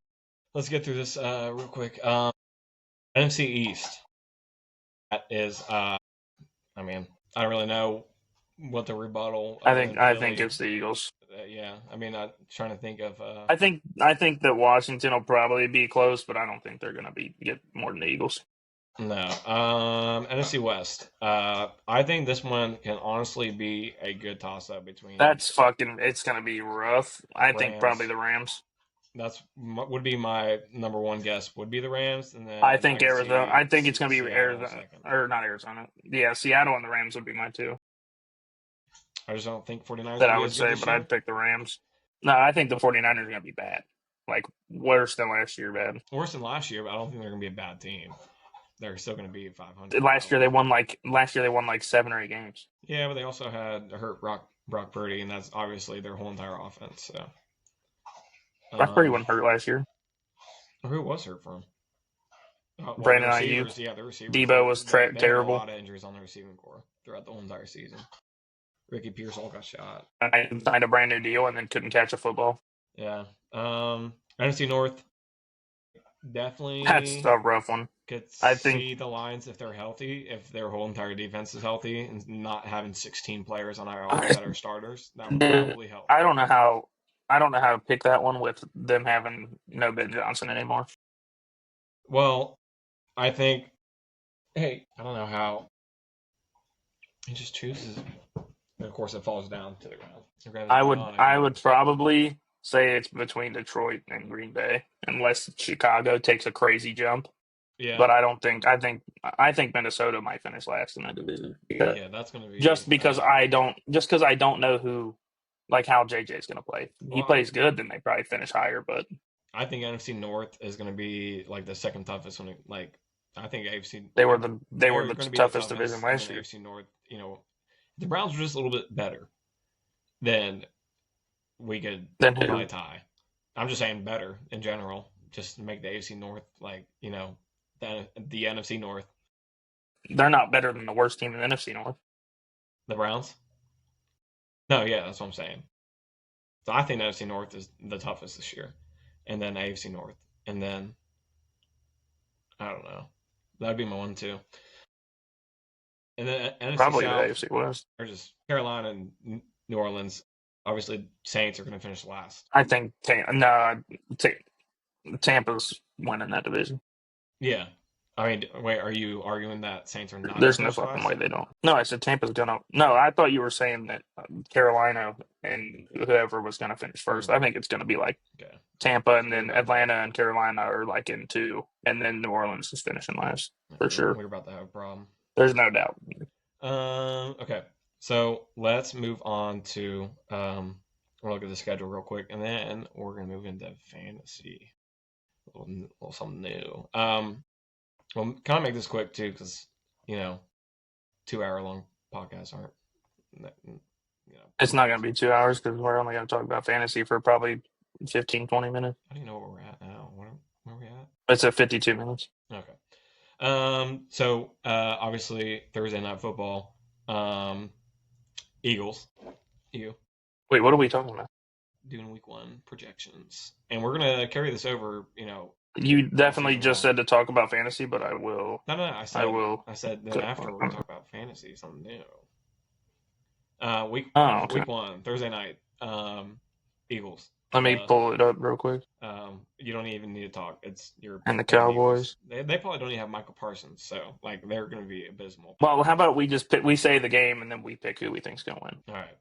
Let's get through this real quick. NFC East. That is, I mean, I don't really know what the rebuttal. I think it's the Eagles. Yeah, I mean, I'm trying to think of. I think that Washington will probably be close, but I don't think they're going to get more than the Eagles. No. NFC West. I think this one can honestly be a good toss-up between. It's going to be rough. I think probably the Rams. Would be my number one guess. Would be the Rams, and then I think Arizona. I think it's going to be Arizona or not Arizona. Yeah, Seattle and the Rams would be my two. I just don't think 49ers. That I would say, but I'd pick the Rams. No, I think the 49ers are going to be bad. Like worse than last year, bad. Worse than last year, but I don't think they're going to be a bad team. They're still going to be 500. Last year they won like 7 or 8 games. Yeah, but they also had hurt Brock Purdy, and that's obviously their whole entire offense. So Brock Purdy wasn't hurt last year. Who was hurt from? Brandon Ayuk. Yeah, the receivers. Debo was terrible. Had a lot of injuries on the receiving core throughout the whole entire season. Ricky Pierce all got shot. I signed a brand new deal and then couldn't catch a football. Yeah. NFC North. Definitely. That's a rough one. I think the Lions, if they're healthy, if their whole entire defense is healthy, and not having 16 players on IR that are starters, that would probably help. I don't know how to pick that one with them having no Ben Johnson anymore. Well, I think. Hey, I don't know how. He just chooses, and of course, it falls down to the ground. I would probably say it's between Detroit and Green Bay, unless Chicago takes a crazy jump. Yeah. But I think Minnesota might finish last in that division. Yeah, that's going to be just because I don't know who like how JJ's going to play. If he plays good, then they probably finish higher. But I think NFC North is going to be like the second toughest one. Like I think AFC they were the going to be toughest the division toughest, last and then year. AFC North. The Browns were just a little bit better, then we could Then who? probably tie. I'm just saying better in general, just to make the AFC North the NFC North. They're not better than the worst team in the NFC North. The Browns? No, yeah, that's what I'm saying. So I think the NFC North is the toughest this year, and then AFC North, and then I don't know. That'd be my 1-2. And then NFC Probably South, the AFC West. or just Carolina and New Orleans. Obviously, Saints are going to finish last. I think Tampa's winning that division. Yeah. I mean, wait, are you arguing that Saints are not? There's no fucking way they don't. No, I said Tampa's gonna. No, I thought you were saying that Carolina and whoever was gonna finish first. I think it's gonna be like Tampa and then Atlanta and Carolina are like in 2, and then New Orleans is finishing last for sure. We're about to have a problem. There's no doubt. Okay, so let's move on to we'll look at the schedule real quick, and then we're gonna move into fantasy. A little something new. Well, kind of make this quick too, because 2-hour-long podcasts aren't. It's not going to be 2 hours because we're only going to talk about fantasy for probably 15, 20 minutes. I don't even know where we're at now. Where are we at? It's at 52 minutes. Okay. So obviously Thursday Night Football, Eagles. Wait, what are we talking about? Doing week 1 projections, and we're gonna carry this over. You definitely just said to talk about fantasy, but I will. No. I said then after we're gonna talk about fantasy, something new. Week 1, Thursday night, Eagles. Let me pull it up real quick. You don't even need to talk. It's your and the Cowboys. They probably don't even have Michael Parsons, so they're going to be abysmal. Well, how about we just we say the game and then we pick who we think's going to win. All right,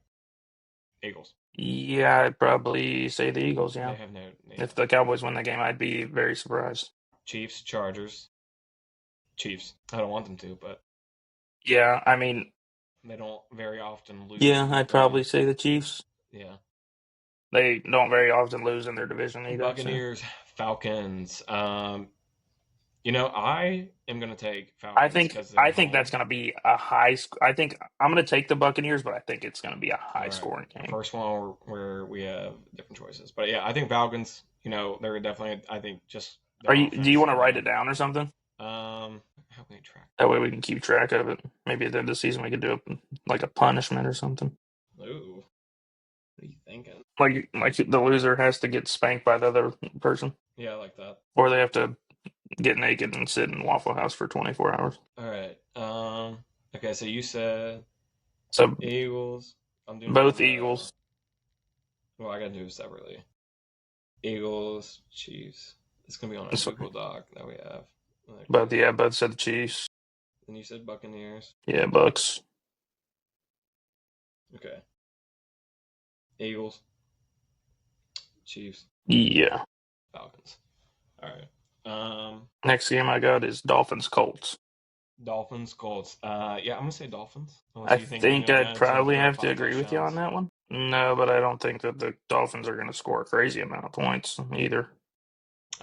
Eagles. Yeah, I'd probably say the Eagles. Yeah. They have no. If the Cowboys win the game, I'd be very surprised. Chiefs, Chargers. Chiefs. I don't want them to, but. Yeah, I mean. They don't very often lose. Yeah, I'd probably say the Chiefs. Yeah. They don't very often lose in their division either. Buccaneers, Falcons. I am going to take Falcons. I think that's going to be a high. I think I'm going to take the Buccaneers, but I think it's going to be a high scoring game. First one where we have different choices, but yeah, I think Falcons. They're definitely. I think just. Do you want to write it down or something? How can we track? That way we can keep track of it. Maybe at the end of the season we could do a punishment or something. Ooh. What are you thinking? Like the loser has to get spanked by the other person. Yeah, I like that. Or they have to get naked and sit in Waffle House for 24 hours. All right. Okay, so you said Eagles. I'm doing both Eagles. Well, I got to do it separately. Eagles, Chiefs. It's going to be on a Google Doc that we have. Both said the Chiefs. And you said Buccaneers? Yeah, Bucks. Okay. Eagles. Chiefs. Yeah. Falcons. All right. Next game I got is Dolphins Colts. Dolphins Colts. Yeah, I'm gonna say Dolphins. I think I'd probably have to agree with you on that one. No, but I don't think that the Dolphins are going to score a crazy amount of points either.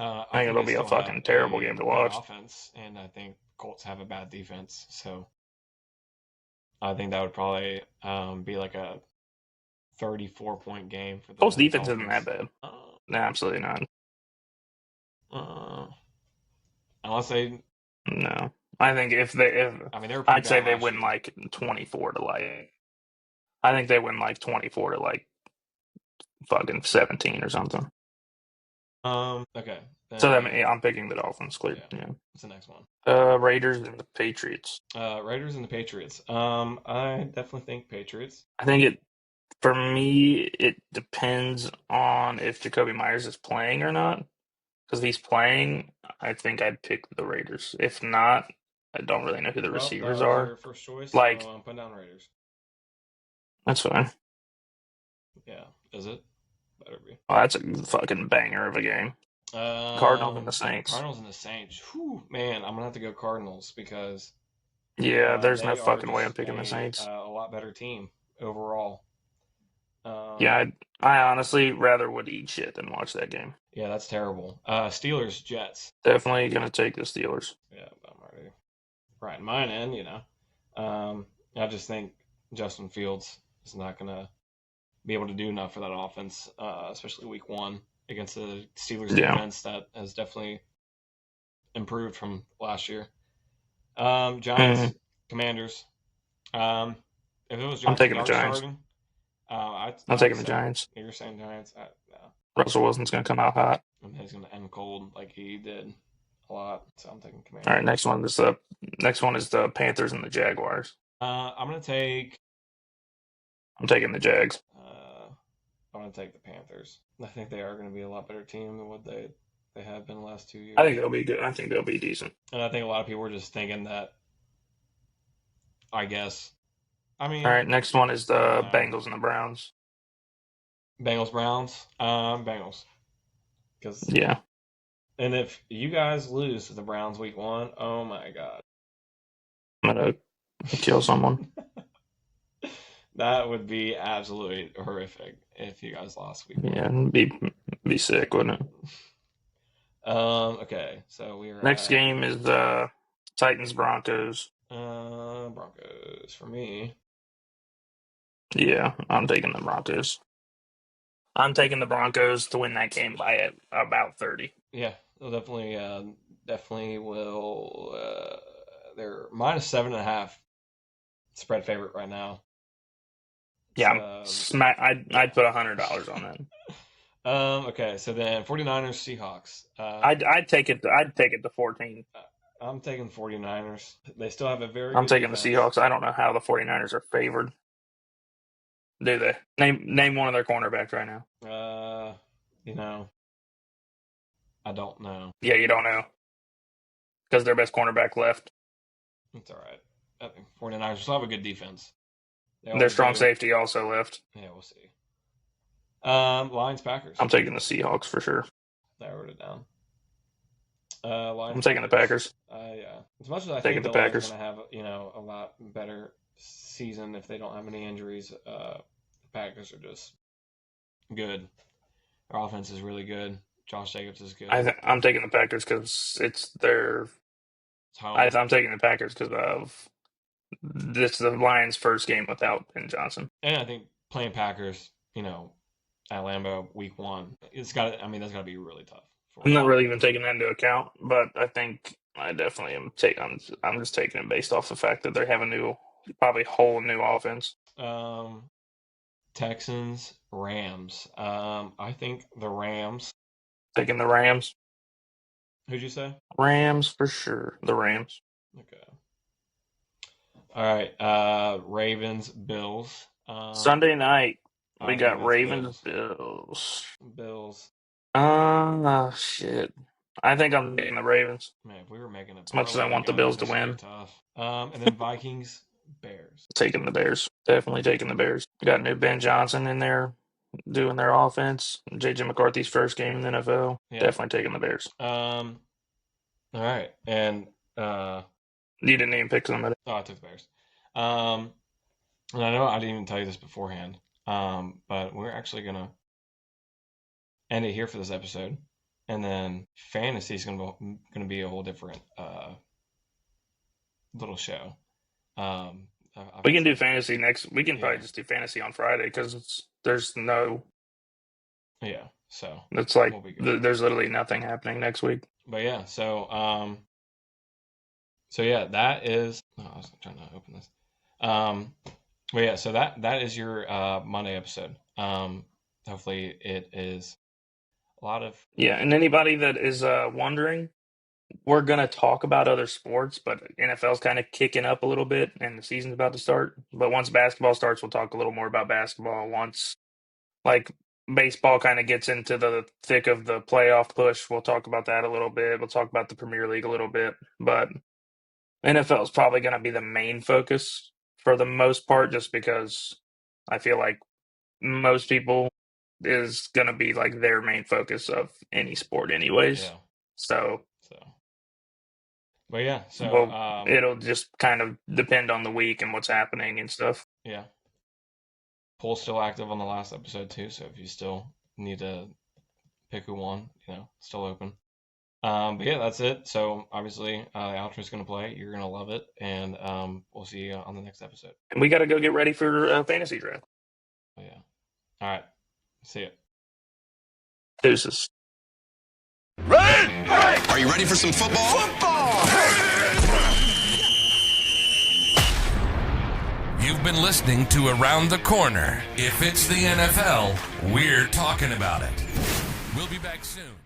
I think it'll be a fucking terrible game to watch. Offense, and I think Colts have a bad defense, so I think that would probably be like a 34-point game for the Colts defense isn't that bad. No, absolutely not. Unless they. No, I think I'd say they win like 24 to like. I think they win like 24 to like fucking 17 or something. Okay. So I'm picking the Dolphins. Clear. Yeah. What's the next one? Raiders and the Patriots. Raiders and the Patriots. I definitely think Patriots. I think for me, it depends on if Jakobi Meyers is playing or not. Because if he's playing, I think I'd pick the Raiders. If not, I don't really know who the receivers are. Your first choice. Like, I'm putting down Raiders. That's fine. Yeah, is it? Better be. Well, that's a fucking banger of a game. Cardinals and the Saints. Cardinals and the Saints. Whew, man, I'm gonna have to go Cardinals because. Yeah, there's no fucking way I'm picking the Saints. A lot better team overall. Yeah, I honestly rather would eat shit than watch that game. Yeah, that's terrible. Steelers, Jets. Definitely gonna take the Steelers. Yeah, I'm already writing mine in, you know. I just think Justin Fields is not going to be able to do enough for that offense, especially week one against the Steelers Yeah. defense that has definitely improved from last year. Mhm. Giants, Commanders. Um, if it was I'm Johnson taking the Dart Giants. starting, I'm I'd taking the say Giants. you're saying Giants. No. Russell Wilson's gonna come out hot. And he's going to end cold like he did a lot. So I'm taking All right, Commanders. next one is the Panthers and the Jaguars. I'm going to take. I'm taking the Jags. I'm going to take the Panthers. I think they are going to be a lot better team than what they have been the last 2 I years. think they'll be good. I think they'll be decent. And I think a lot of people were just thinking that. I guess. I All mean, right, next one is I don't the know. Bengals and the Browns. Bengals Browns. Bengals. Because Yeah, and if you guys lose to the Browns week one, oh my god, I'm gonna kill someone. that would be absolutely horrific if you guys lost week Yeah, one. be sick, wouldn't it? Okay, so we are Next at game is Titans Broncos. Broncos for me. Yeah, I'm taking the Broncos. I'm taking the Broncos to win that game by about 30. Yeah, they'll definitely will. They're -7.5 spread favorite right now. Yeah, So I'd yeah. put $100 on that. Okay, so then 49ers Seahawks. I'd take it. I'd take it to 14. I'm taking 49ers. They still have a very I'm good taking the defense. Seahawks. I don't know how the 49ers are favored. Do they? Name one of their cornerbacks right now. Uh, you know, I don't know. Yeah, you don't know because their best cornerback left. It's all right. I think 49ers still have a good defense. They Their always strong do. safety also left. Yeah, we'll see. Lions Packers. I'm taking the Seahawks for sure. I wrote it down. I'm Lions taking the Packers. Packers. Yeah. As much as I think Taking the the Lions are Packers. going to have a lot better season if they don't have any injuries, the Packers are just good. Their offense is really good. Josh Jacobs is good. I'm taking the Packers because it's their. It's home. I'm taking the Packers because of this is the Lions' first game without Ben Johnson. And I think playing Packers, at Lambeau week one, that's got to be really tough for I'm them. not really even taking that into account, but I think I definitely am I'm just taking it based off the fact that they have probably whole new offense. Texans, Rams. I think the Rams. Taking the Rams. Who'd you say? Rams for sure. The Rams. Okay. All right. Ravens, Bills. Sunday night, we I think got it's Ravens, Bills. Bills. Bills. Shit. I think I'm taking the Ravens. Man, if we were making a As much as I parlay want the together, Bills to this would be win, tough. And then Vikings, Bears. taking the Bears. Definitely taking the Bears. Got new Ben Johnson in there doing their offense. JJ McCarthy's first game in the NFL. Yeah. Definitely taking the Bears. All right. And You didn't even pick somebody. I took the Bears. And I know I didn't even tell you this beforehand. But we're actually gonna end it here for this episode, and then fantasy is gonna be a whole different little show. We can do fantasy next. We can probably Yeah. just do fantasy on Friday because there's no. Yeah, so It's like we'll be good. there's literally nothing happening next week. But yeah, so yeah, that is. Oh, I was trying to open this. But yeah, so that is your Monday episode. Hopefully it is a lot of Yeah, and anybody that is wondering, we're gonna talk about other sports, but NFL's kind of kicking up a little bit, and the season's about to start. But once basketball starts, we'll talk a little more about basketball. Once like baseball kind of gets into the thick of the playoff push, we'll talk about that a little bit. We'll talk about the Premier League a little bit, but NFL is probably going to be the main focus for the most part, just because I feel like most people is going to be like their main focus of any sport, anyways. yeah. So, So, but yeah, so well, it'll just kind of depend on the week and what's happening and stuff. yeah. Poll's still active on the last episode too, so if you still need to pick who won, still open. But yeah, that's it. So obviously, the outro is going to play. You're going to love it, and we'll see you on the next episode. And we got to go get ready for fantasy draft. Oh yeah. All right. See ya. Deuces. Are you ready for some football? You've been listening to Around the Corner. If it's the NFL, we're talking about it. We'll be back soon.